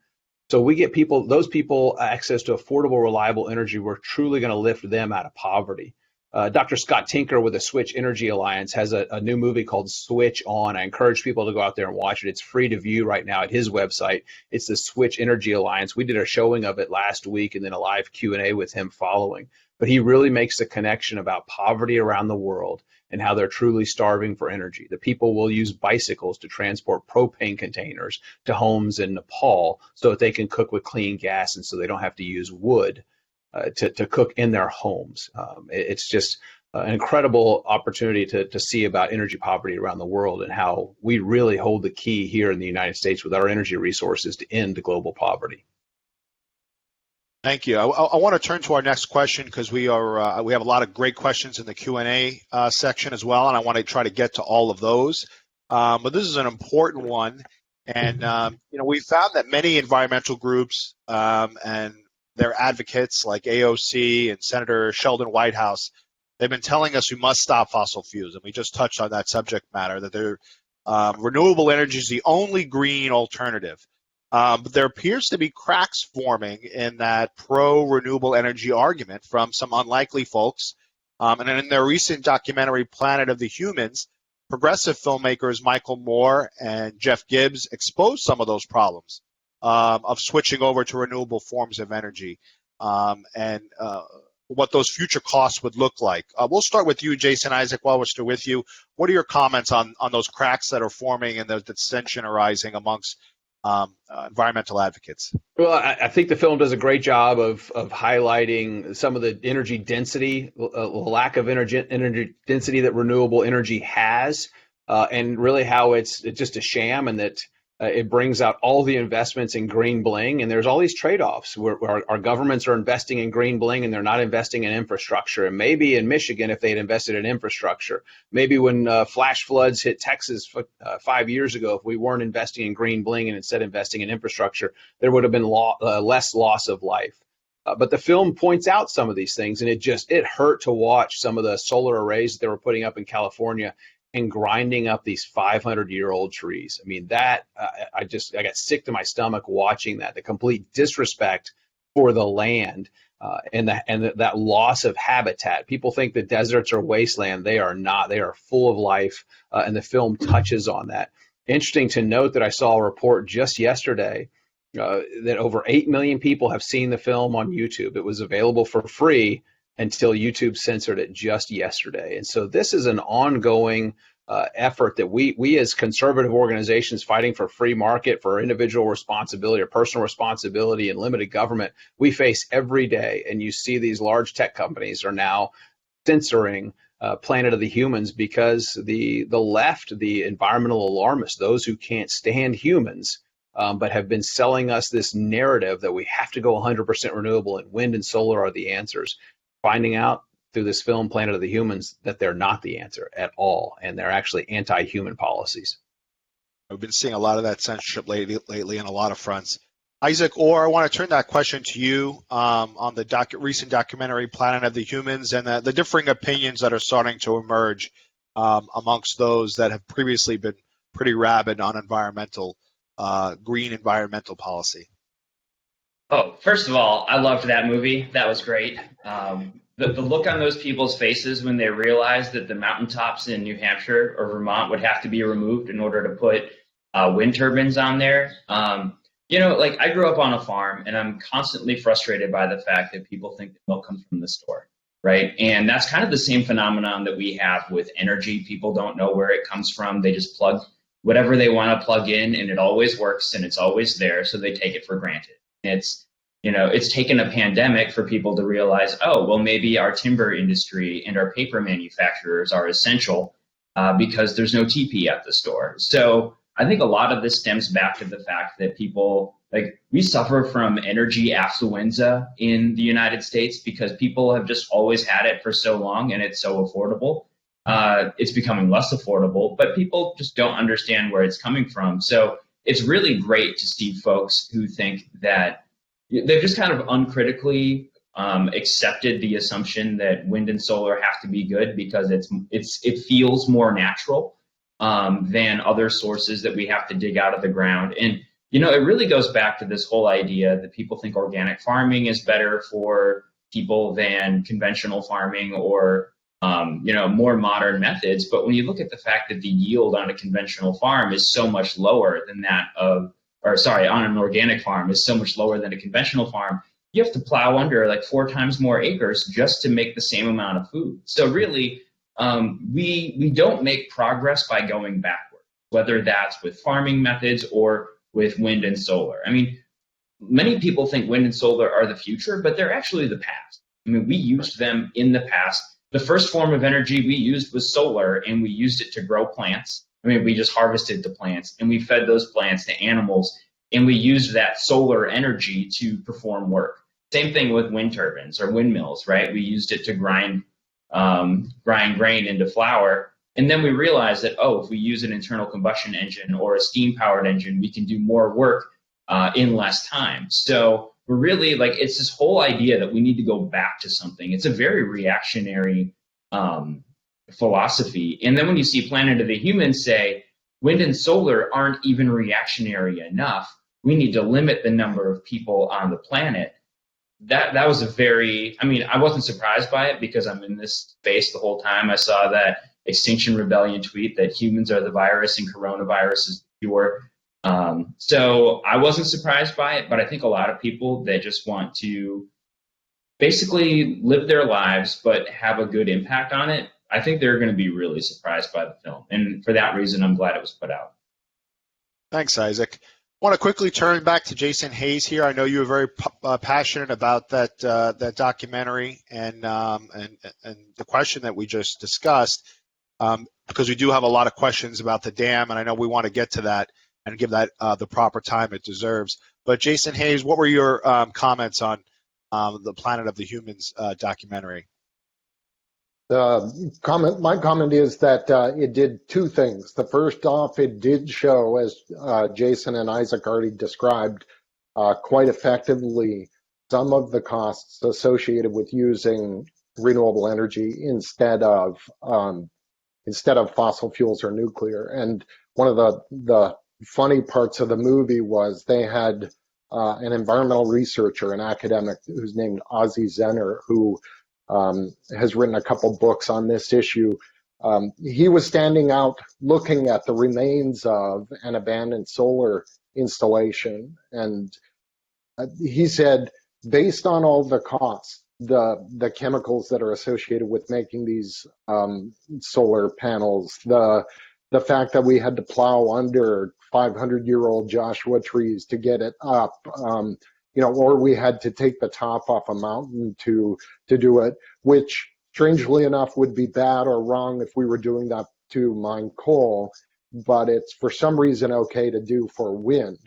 So we get those people access to affordable, reliable energy. We're truly going to lift them out of poverty. Dr. Scott Tinker with the Switch Energy Alliance has a new movie called Switch On. I encourage people to go out there and watch it. It's free to view right now at his website. It's the Switch Energy Alliance. We did a showing of it last week and then a live Q&A with him following. But he really makes the connection about poverty around the world and how they're truly starving for energy. The people will use bicycles to transport propane containers to homes in Nepal so that they can cook with clean gas and so they don't have to use wood to cook in their homes. It's just an incredible opportunity to see about energy poverty around the world and how we really hold the key here in the United States with our energy resources to end global poverty. Thank you. I want to turn to our next question because we have a lot of great questions in the Q&A section as well, and I want to try to get to all of those. But this is an important one, and we found that many environmental groups and their advocates like AOC and Senator Sheldon Whitehouse, they've been telling us we must stop fossil fuels, and we just touched on that subject matter, that renewable energy is the only green alternative. But there appears to be cracks forming in that pro-renewable energy argument from some unlikely folks. And in their recent documentary, Planet of the Humans, progressive filmmakers Michael Moore and Jeff Gibbs exposed some of those problems of switching over to renewable forms of energy and what those future costs would look like. We'll start with you, Jason Isaac, while we're still with you. What are your comments on those cracks that are forming and the dissension arising amongst environmental advocates? Well, I think the film does a great job of highlighting some of the energy density, lack of energy density that renewable energy has, and really how it's just a sham, and that it brings out all the investments in green bling, and there's all these trade-offs where our governments are investing in green bling and they're not investing in infrastructure. And maybe in Michigan, if they had invested in infrastructure, maybe when flash floods hit Texas 5 years ago, if we weren't investing in green bling and instead investing in infrastructure, there would have been less loss of life. But the film points out some of these things, and it hurt to watch some of the solar arrays that they were putting up in California and grinding up these 500-year-old trees. I mean, that I got sick to my stomach watching that. The complete disrespect for the land and that loss of habitat. People think the deserts are wasteland. They are not. They are full of life, and the film touches on that. Interesting to note that I saw a report just yesterday that over 8 million people have seen the film on YouTube. It was available for free until YouTube censored it just yesterday. And so this is an ongoing effort that we as conservative organizations fighting for free market, for individual responsibility or personal responsibility and limited government, we face every day. And you see these large tech companies are now censoring Planet of the Humans because the left, the environmental alarmists, those who can't stand humans, but have been selling us this narrative that we have to go 100% renewable and wind and solar are the answers. Finding out through this film, Planet of the Humans, that they're not the answer at all, and they're actually anti-human policies. We've been seeing a lot of that censorship lately on a lot of fronts. Isaac Orr, I want to turn that question to you on the recent documentary, Planet of the Humans, and the differing opinions that are starting to emerge amongst those that have previously been pretty rabid on green environmental policy. Oh, first of all, I loved that movie. That was great. The look on those people's faces when they realized that the mountaintops in New Hampshire or Vermont would have to be removed in order to put wind turbines on there. I grew up on a farm, and I'm constantly frustrated by the fact that people think that milk comes from the store, right? And that's kind of the same phenomenon that we have with energy. People don't know where it comes from. They just plug whatever they want to plug in, and it always works, and it's always there, so they take it for granted. It's taken a pandemic for people to realize, oh, well, maybe our timber industry and our paper manufacturers are essential because there's no TP at the store. So I think a lot of this stems back to the fact that people, we suffer from energy affluenza in the United States because people have just always had it for so long and it's so affordable. It's becoming less affordable, but people just don't understand where it's coming from. So it's really great to see folks who think that they've just kind of uncritically accepted the assumption that wind and solar have to be good because it feels more natural than other sources that we have to dig out of the ground. And, it really goes back to this whole idea that people think organic farming is better for people than conventional farming or more modern methods. But when you look at the fact that the yield on a conventional farm is so much lower than that of, on an organic farm is so much lower than a conventional farm, you have to plow under like 4 times more acres just to make the same amount of food. So really, we don't make progress by going backward, whether that's with farming methods or with wind and solar. I mean, many people think wind and solar are the future, but they're actually the past. I mean, we used them in the past. The first form of energy we used was solar, and we used it to grow plants. I mean, we just harvested the plants, and we fed those plants to animals, and we used that solar energy to perform work. Same thing with wind turbines or windmills, right? We used it to grind grain into flour. And then we realized that, if we use an internal combustion engine or a steam-powered engine, we can do more work in less time. So we're really it's this whole idea that we need to go back to something. It's a very reactionary philosophy. And then when you see Planet of the Humans say, wind and solar aren't even reactionary enough, we need to limit the number of people on the planet. That was I wasn't surprised by it because I'm in this space the whole time. I saw that Extinction Rebellion tweet that humans are the virus and coronavirus is the cure. So I wasn't surprised by it, but I think a lot of people that just want to basically live their lives but have a good impact on it, I think they're going to be really surprised by the film. And for that reason, I'm glad it was put out. Thanks, Isaac. I want to quickly turn back to Jason Hayes here. I know you were very passionate about that documentary and the question that we just discussed, because we do have a lot of questions about the dam, and I know we want to get to that and give that the proper time it deserves. But Jason Hayes, what were your comments on the Planet of the Humans documentary? My comment is that it did 2 things. The first off, it did show, as Jason and Isaac already described, quite effectively some of the costs associated with using renewable energy instead of fossil fuels or nuclear. And one of the funny parts of the movie was they had an environmental researcher, an academic who's named Ozzie Zenner, who has written a couple books on this issue. He was standing out looking at the remains of an abandoned solar installation. And he said, based on all the costs, the chemicals that are associated with making these solar panels, the fact that we had to plow under 500-year-old Joshua trees to get it up, or we had to take the top off a mountain to do it, which strangely enough would be bad or wrong if we were doing that to mine coal, but it's for some reason okay to do for wind.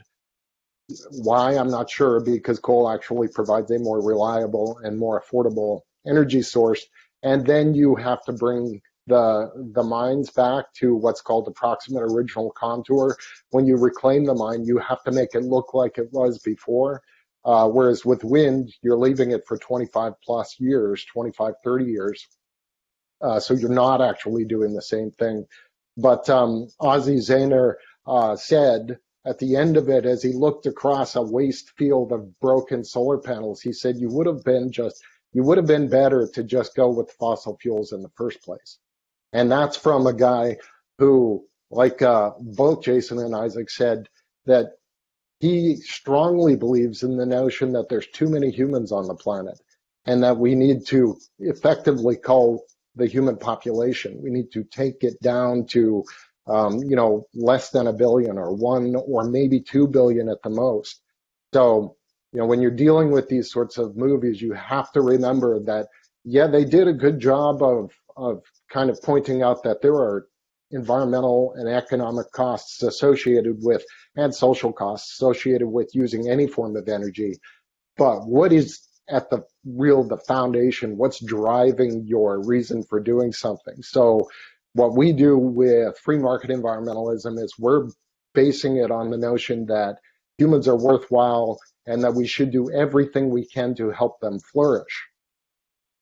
Why, I'm not sure, because coal actually provides a more reliable and more affordable energy source. And then you have to bring the mines back to what's called approximate original contour. When you reclaim the mine, you have to make it look like it was before. Whereas with wind, you're leaving it for 25 plus years, 25, 30 years. So you're not actually doing the same thing. But Ozzie Zenner said at the end of it, as he looked across a waste field of broken solar panels, he said, you would have been better to just go with fossil fuels in the first place. And that's from a guy who, like both Jason and Isaac said, that he strongly believes in the notion that there's too many humans on the planet and that we need to effectively cull the human population. We need to take it down to, less than 1 billion or 1 or maybe 2 billion at the most. So, when you're dealing with these sorts of movies, you have to remember that, yeah, they did a good job of kind of pointing out that there are environmental and economic costs associated with, and social costs associated with using any form of energy. But what is at the foundation, what's driving your reason for doing something? So what we do with free market environmentalism is we're basing it on the notion that humans are worthwhile and that we should do everything we can to help them flourish.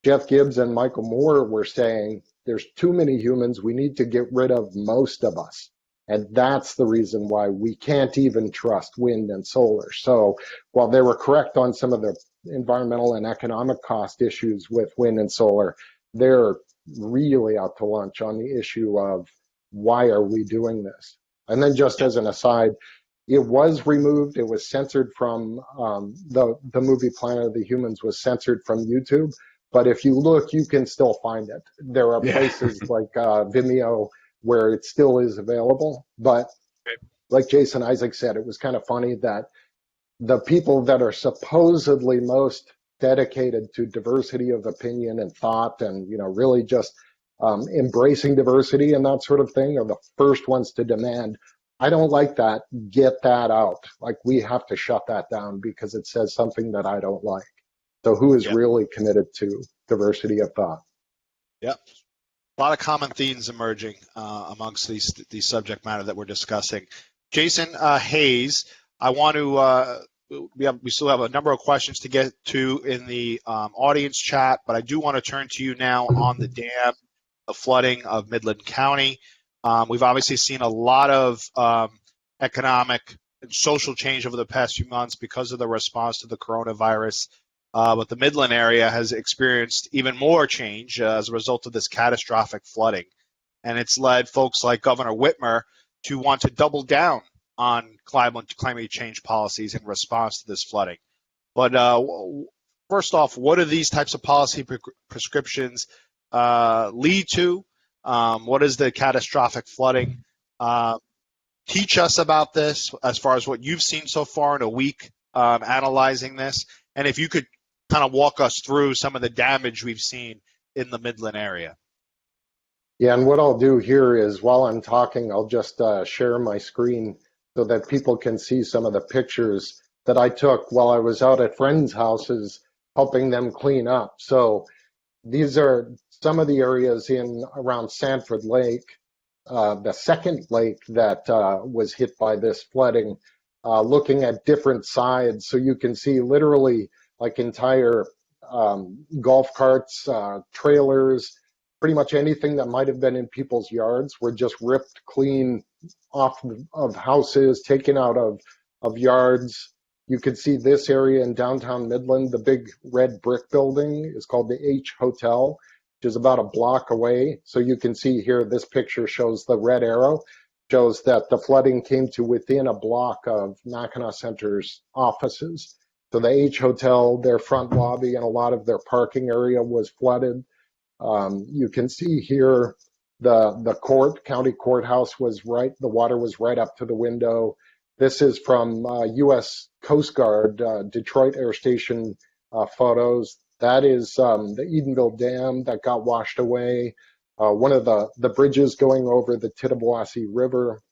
Jeff Gibbs and Michael Moore were saying there's too many humans, we need to get rid of most of us. And that's the reason why we can't even trust wind and solar. So while they were correct on some of the environmental and economic cost issues with wind and solar, they're really out to lunch on the issue of why are we doing this? And then just as an aside, it was removed. It was censored from the movie Planet of the Humans was censored from YouTube. But if you look, you can still find it. There are places like Vimeo where it still is available. But like Jason Isaac said, it was kind of funny that the people that are supposedly most dedicated to diversity of opinion and thought and, you know, really just embracing diversity and that sort of thing are the first ones to demand, I don't like that, get that out. Like, we have to shut that down because it says something that I don't like. So who is really committed to diversity of thought? Yep. A lot of common themes emerging amongst these subject matter that we're discussing. Jason Hayes, I want to, we still have a number of questions to get to in the audience chat, but I do want to turn to you now on the dam, the flooding of Midland County. We've obviously seen a lot of economic and social change over the past few months because of the response to the coronavirus. But the Midland area has experienced even more change as a result of this catastrophic flooding. And it's led folks like Governor Whitmer to want to double down on climate change policies in response to this flooding. But first off, what do these types of policy prescriptions lead to? What is the catastrophic flooding? Teach us about this as far as what you've seen so far in a week analyzing this. And if you could kind of walk us through some of the damage we've seen in the Midland area. Yeah, and what I'll do here is while I'm talking, I'll just share my screen so that people can see some of the pictures that I took while I was out at friends' houses helping them clean up. So these are some of the areas in around Sanford Lake, the second lake that was hit by this flooding, looking at different sides. So you can see literally like entire golf carts, trailers, pretty much anything that might have been in people's yards were just ripped clean off of houses, taken out of yards. You could see this area in downtown Midland. The big red brick building is called the H Hotel, which is about a block away. So you can see here, this picture shows the red arrow, shows that the flooding came to within a block of Mackinac Center's offices. So the H Hotel, their front lobby, and a lot of their parking area was flooded. You can see here the county courthouse was right, the water was right up to the window. This is from U.S. Coast Guard, Detroit Air Station photos. That is the Edenville Dam that got washed away. One of the bridges going over the Tittabawassee River.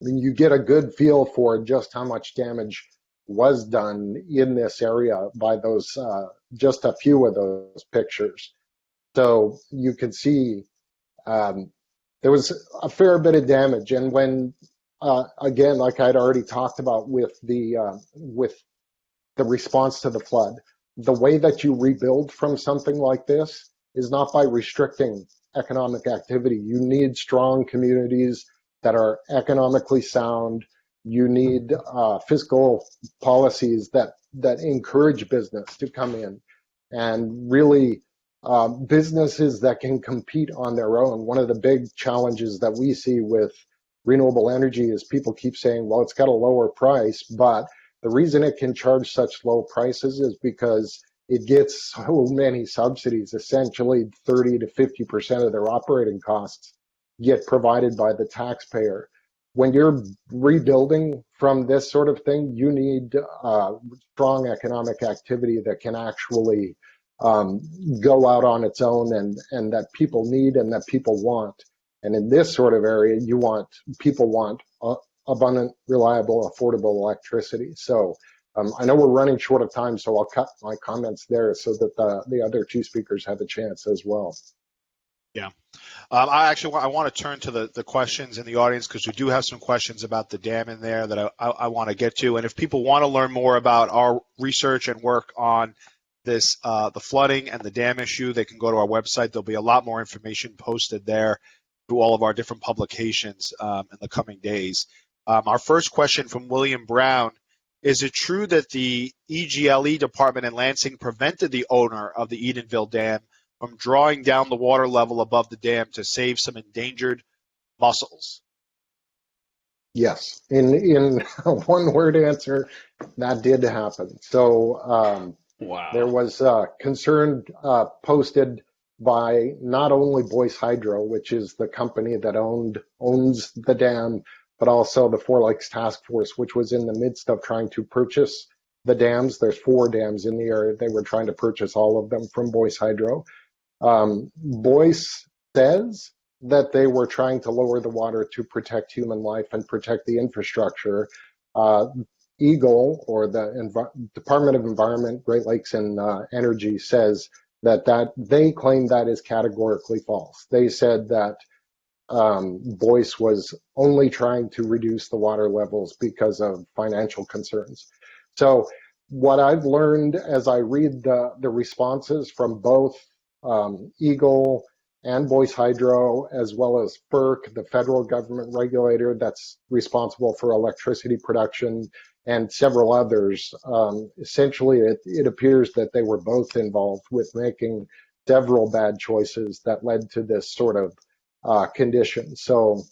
I mean, you get a good feel for just how much damage was done in this area by those, just a few of those pictures. So you can see there was a fair bit of damage. And when, again, like I'd already talked about with the response to the flood, the way that you rebuild from something like this is not by restricting economic activity. You need strong communities that are economically sound. You need fiscal policies that encourage business to come in, and really businesses that can compete on their own. One of the big challenges that we see with renewable energy is people keep saying, well, it's got a lower price, but the reason it can charge such low prices is because it gets so many subsidies. Essentially 30 to 50% of their operating costs get provided by the taxpayer. When you're rebuilding from this sort of thing, you need strong economic activity that can actually go out on its own, and that people need and that people want. And in this sort of area, people want abundant, reliable, affordable electricity. So I know we're running short of time, so I'll cut my comments there so that the other two speakers have a chance as well. Yeah. I want to turn to the questions in the audience, because we do have some questions about the dam in there that I want to get to. And if people want to learn more about our research and work on this, the flooding and the dam issue, they can go to our website. There'll be a lot more information posted there through all of our different publications in the coming days. Our first question from William Brown: is it true that the EGLE department in Lansing prevented the owner of the Edenville Dam from drawing down the water level above the dam to save some endangered mussels? Yes, in a one-word answer, that did happen. So there was concern posted by not only Boyce Hydro, which is the company that owns the dam, but also the Four Lakes Task Force, which was in the midst of trying to purchase the dams. There's 4 dams in the area. They were trying to purchase all of them from Boyce Hydro. Boyce says that they were trying to lower the water to protect human life and protect the infrastructure. EGLE, or the Department of Environment, Great Lakes and Energy, says that they claim that is categorically false. They said that Boyce was only trying to reduce the water levels because of financial concerns. So what I've learned as I read the responses from both EGLE and Boyce Hydro, as well as FERC, the federal government regulator that's responsible for electricity production, and several others, essentially it appears that they were both involved with making several bad choices that led to this sort of condition. So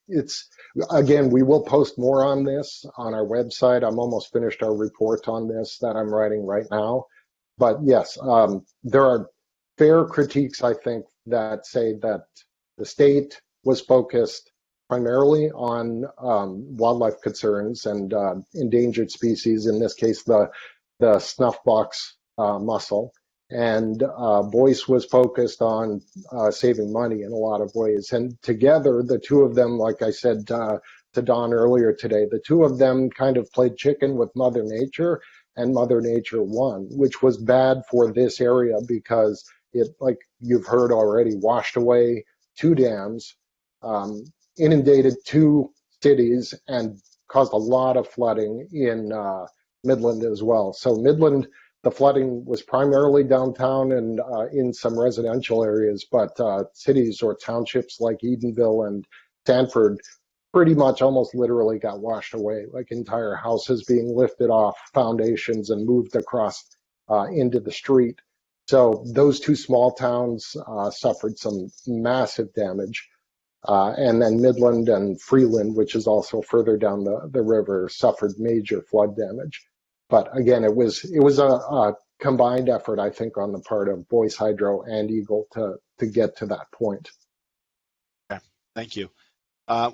it's, again, we will post more on this on our website. I'm almost finished our report on this that I'm writing right now. But yes, there are fair critiques, I think, that say that the state was focused primarily on wildlife concerns and endangered species, in this case, the snuffbox mussel. And Boyce was focused on saving money in a lot of ways. And together, the two of them, like I said to Don earlier today, the two of them kind of played chicken with Mother Nature, and Mother Nature won, which was bad for this area because it, like you've heard already, washed away 2 dams, inundated 2 cities, and caused a lot of flooding in Midland as well. So Midland, the flooding was primarily downtown and in some residential areas, but cities or townships like Edenville and Sanford pretty much almost literally got washed away, like entire houses being lifted off foundations and moved across into the street. So those 2 small towns suffered some massive damage. And then Midland and Freeland, which is also further down the river, suffered major flood damage. But again, it was a combined effort, I think, on the part of Boyce Hydro and EGLE to get to that point. Okay, thank you.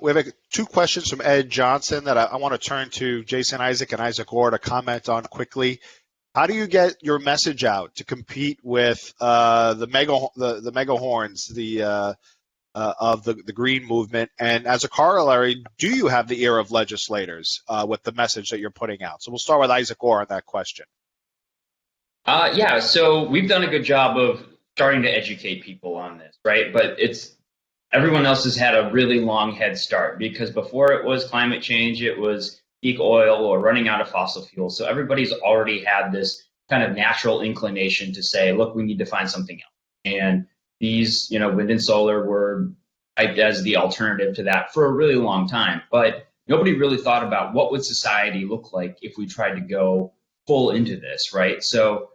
We have 2 questions from Ed Johnson that I want to turn to Jason Isaac and Isaac Orr to comment on quickly. How do you get your message out to compete with the mega horns, of the green movement? And as a corollary, do you have the ear of legislators with the message that you're putting out? So we'll start with Isaac Orr on that question. Yeah, so we've done a good job of starting to educate people on this, right? But everyone else has had a really long head start, because before it was climate change, it was peak oil or running out of fossil fuels. So everybody's already had this kind of natural inclination to say, look, we need to find something else. And these, wind and solar were hyped as the alternative to that for a really long time. But nobody really thought about what would society look like if we tried to go full into this, right? So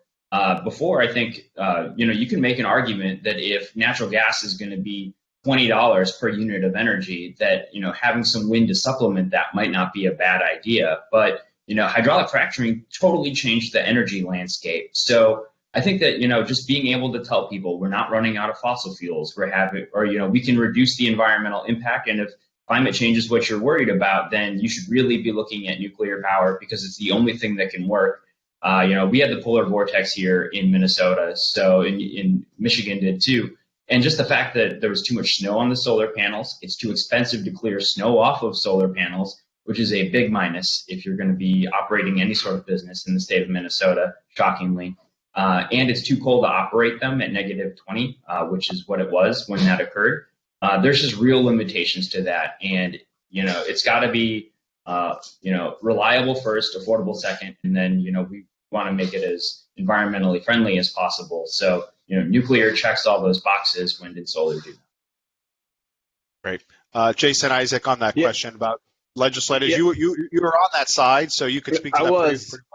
before, I think, you can make an argument that if natural gas is going to be $20 per unit of energy, that, having some wind to supplement that might not be a bad idea. But, hydraulic fracturing totally changed the energy landscape. So I think that, just being able to tell people we're not running out of fossil fuels, we can reduce the environmental impact. And if climate change is what you're worried about, then you should really be looking at nuclear power, because it's the only thing that can work. We had the polar vortex here in Minnesota, so in Michigan did too. And just the fact that there was too much snow on the solar panels, it's too expensive to clear snow off of solar panels, which is a big minus if you're going to be operating any sort of business in the state of Minnesota, shockingly. And it's too cold to operate them at -20, which is what it was when that occurred. There's just real limitations to that. And, it's got to be, reliable first, affordable second, and then, we want to make it as environmentally friendly as possible. So, nuclear checks all those boxes, wind and solar do. Great. Jason Isaac, on that question about legislators, you were on that side, so you could speak to that pretty well.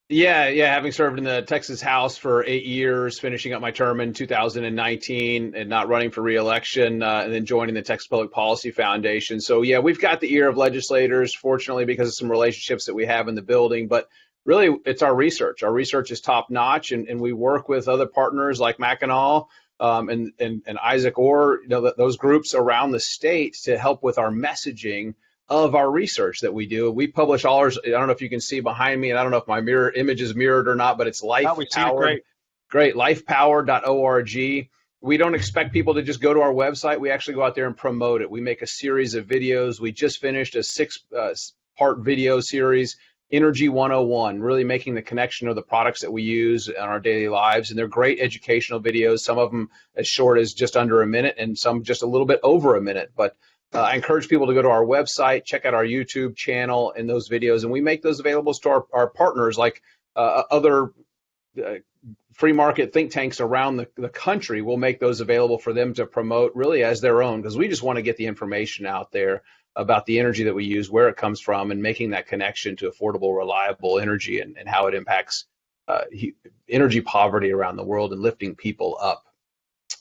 Yeah, having served in the Texas House for 8 years, finishing up my term in 2019 and not running for reelection, and then joining the Texas Public Policy Foundation. So, yeah, we've got the ear of legislators, fortunately, because of some relationships that we have in the building. But really, it's our research. Our research is top notch, and we work with other partners like Mackinac and Isaac Orr, those groups around the state to help with our messaging of our research that we do. We publish all ours. I don't know if you can see behind me, and I don't know if my mirror image is mirrored or not, but it's life powered. Great, lifepower.org. We don't expect people to just go to our website. We actually go out there and promote it. We make a series of videos. We just finished a 6-part video series, Energy 101, really making the connection of the products that we use in our daily lives. And they're great educational videos, some of them as short as just under a minute and some just a little bit over a minute. But I encourage people to go to our website, check out our YouTube channel and those videos, and we make those available to our partners like other free market think tanks around the country. We'll make those available for them to promote really as their own, because we just want to get the information out there about the energy that we use, where it comes from, and making that connection to affordable, reliable energy and how it impacts energy poverty around the world and lifting people up.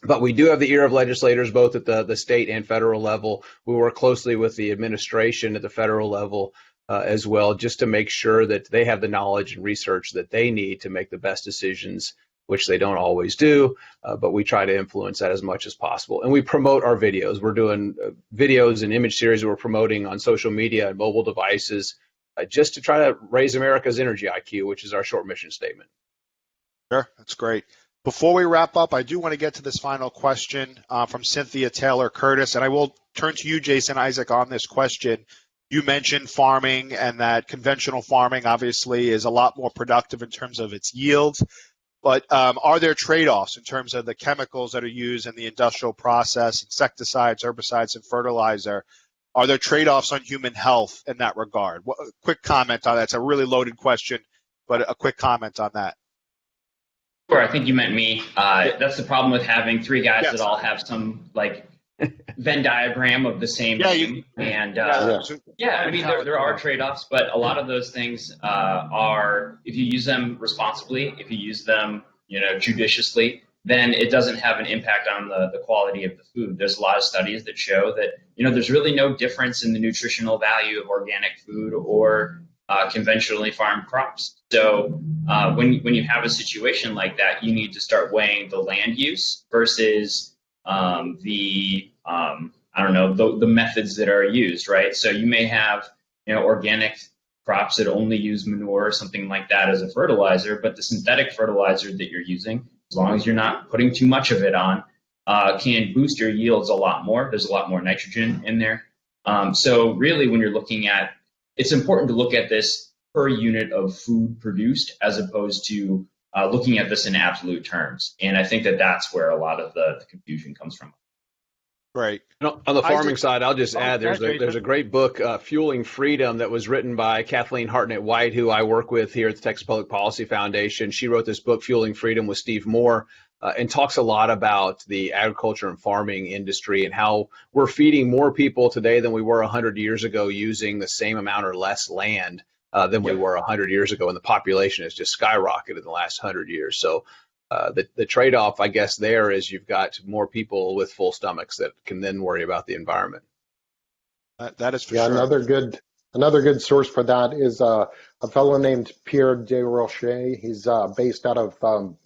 But we do have the ear of legislators, both at the state and federal level. We work closely with the administration at the federal level as well, just to make sure that they have the knowledge and research that they need to make the best decisions, which they don't always do, but we try to influence that as much as possible. And we promote our videos. We're doing videos and image series we're promoting on social media and mobile devices just to try to raise America's energy IQ, which is our short mission statement. Sure, that's great. Before we wrap up, I do want to get to this final question from Cynthia Taylor Curtis, and I will turn to you, Jason Isaac, on this question. You mentioned farming, and that conventional farming obviously is a lot more productive in terms of its yields, but are there trade-offs in terms of the chemicals that are used in the industrial process, insecticides, herbicides, and fertilizer? Are there trade-offs on human health in that regard? A quick comment on that. It's a really loaded question, but a quick comment on that. Sure, I think you meant me. That's the problem with having three guys that all have some like Venn diagram of the same name. I mean, there are trade-offs, but a lot of those things are, if you use them responsibly, if you use them, judiciously, then it doesn't have an impact on the quality of the food. There's a lot of studies that show that, there's really no difference in the nutritional value of organic food or conventionally farmed crops. So when you have a situation like that, you need to start weighing the land use versus the methods that are used, right? So you may have organic crops that only use manure or something like that as a fertilizer, but the synthetic fertilizer that you're using, as long as you're not putting too much of it on, can boost your yields a lot more. There's a lot more nitrogen in there. So really, when you're looking at, it's important to look at this per unit of food produced as opposed to looking at this in absolute terms. And I think that that's where a lot of the confusion comes from. Right. On the farming side, I'll just add there's a great book, Fueling Freedom, that was written by Kathleen Hartnett-White, who I work with here at the Texas Public Policy Foundation. She wrote this book, Fueling Freedom, with Steve Moore, and talks a lot about the agriculture and farming industry and how we're feeding more people today than we were 100 years ago using the same amount or less land than we were 100 years ago. And the population has just skyrocketed in the last 100 years. So the trade-off, I guess, there is you've got more people with full stomachs that can then worry about the environment. That is for sure. Another good source for that is a fellow named Pierre Desrochers. He's based out of,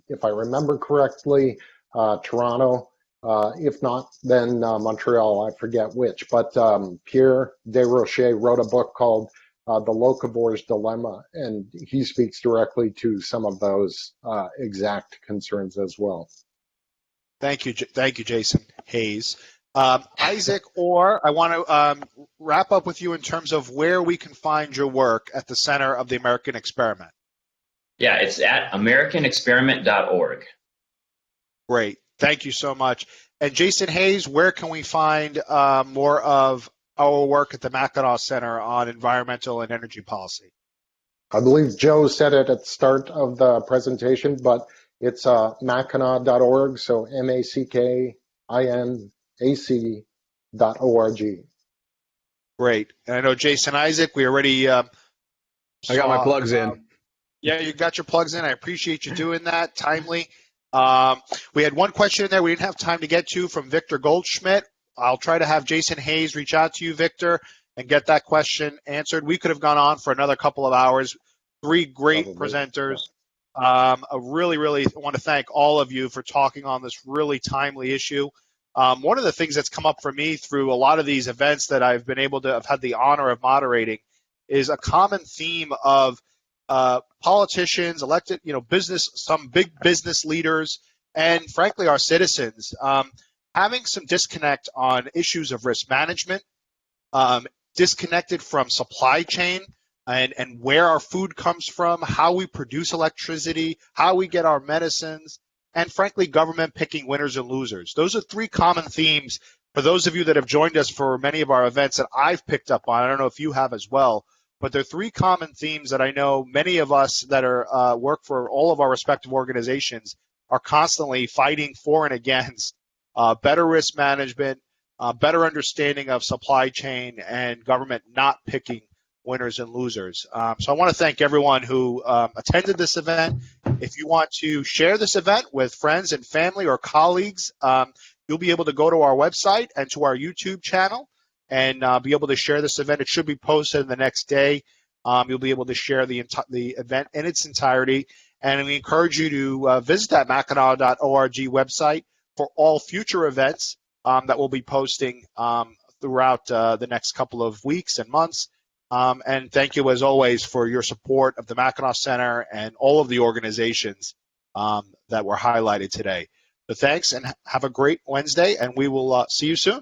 if I remember correctly, Toronto. If not, then Montreal. I forget which. But Pierre Desrochers wrote a book called The Locavor's Dilemma, and he speaks directly to some of those exact concerns as well. Thank you, Jason Hayes. Isaac Orr, I want to wrap up with you in terms of where we can find your work at the Center of the American Experiment. Yeah, it's at americanexperiment.org. Great. Thank you so much. And Jason Hayes, where can we find more of our work at the Mackinac Center on environmental and energy policy? I believe Joe said it at the start of the presentation, but it's mackinac.org, so MACKINAC.org. Great. And I know Jason Isaac, we already I got my plugs in. Yeah, you got your plugs in. I appreciate you doing that. Timely. We had one question in there we didn't have time to get to from Victor Goldschmidt. I'll try to have Jason Hayes reach out to you, Victor, and get that question answered. We could have gone on for another couple of hours. Three great presenters. I really want to thank all of you for talking on this really timely issue. One of the things that's come up for me through a lot of these events that I've been able to have had the honor of moderating is a common theme of politicians, elected, some big business leaders, and frankly, our citizens having some disconnect on issues of risk management, disconnected from supply chain and where our food comes from, how we produce electricity, how we get our medicines, and frankly, government picking winners and losers. Those are three common themes for those of you that have joined us for many of our events that I've picked up on. I don't know if you have as well. But there are three common themes that I know many of us that are work for all of our respective organizations are constantly fighting for and against: better risk management, better understanding of supply chain, and government not picking winners and losers. So I want to thank everyone who attended this event. If you want to share this event with friends and family or colleagues, you'll be able to go to our website and to our YouTube channel and be able to share this event. It should be posted in the next day. You'll be able to share the event in its entirety. And we encourage you to visit that mackinac.org website for all future events that we'll be posting throughout the next couple of weeks and months. And thank you, as always, for your support of the Mackinac Center and all of the organizations that were highlighted today. So thanks, and have a great Wednesday, and we will see you soon.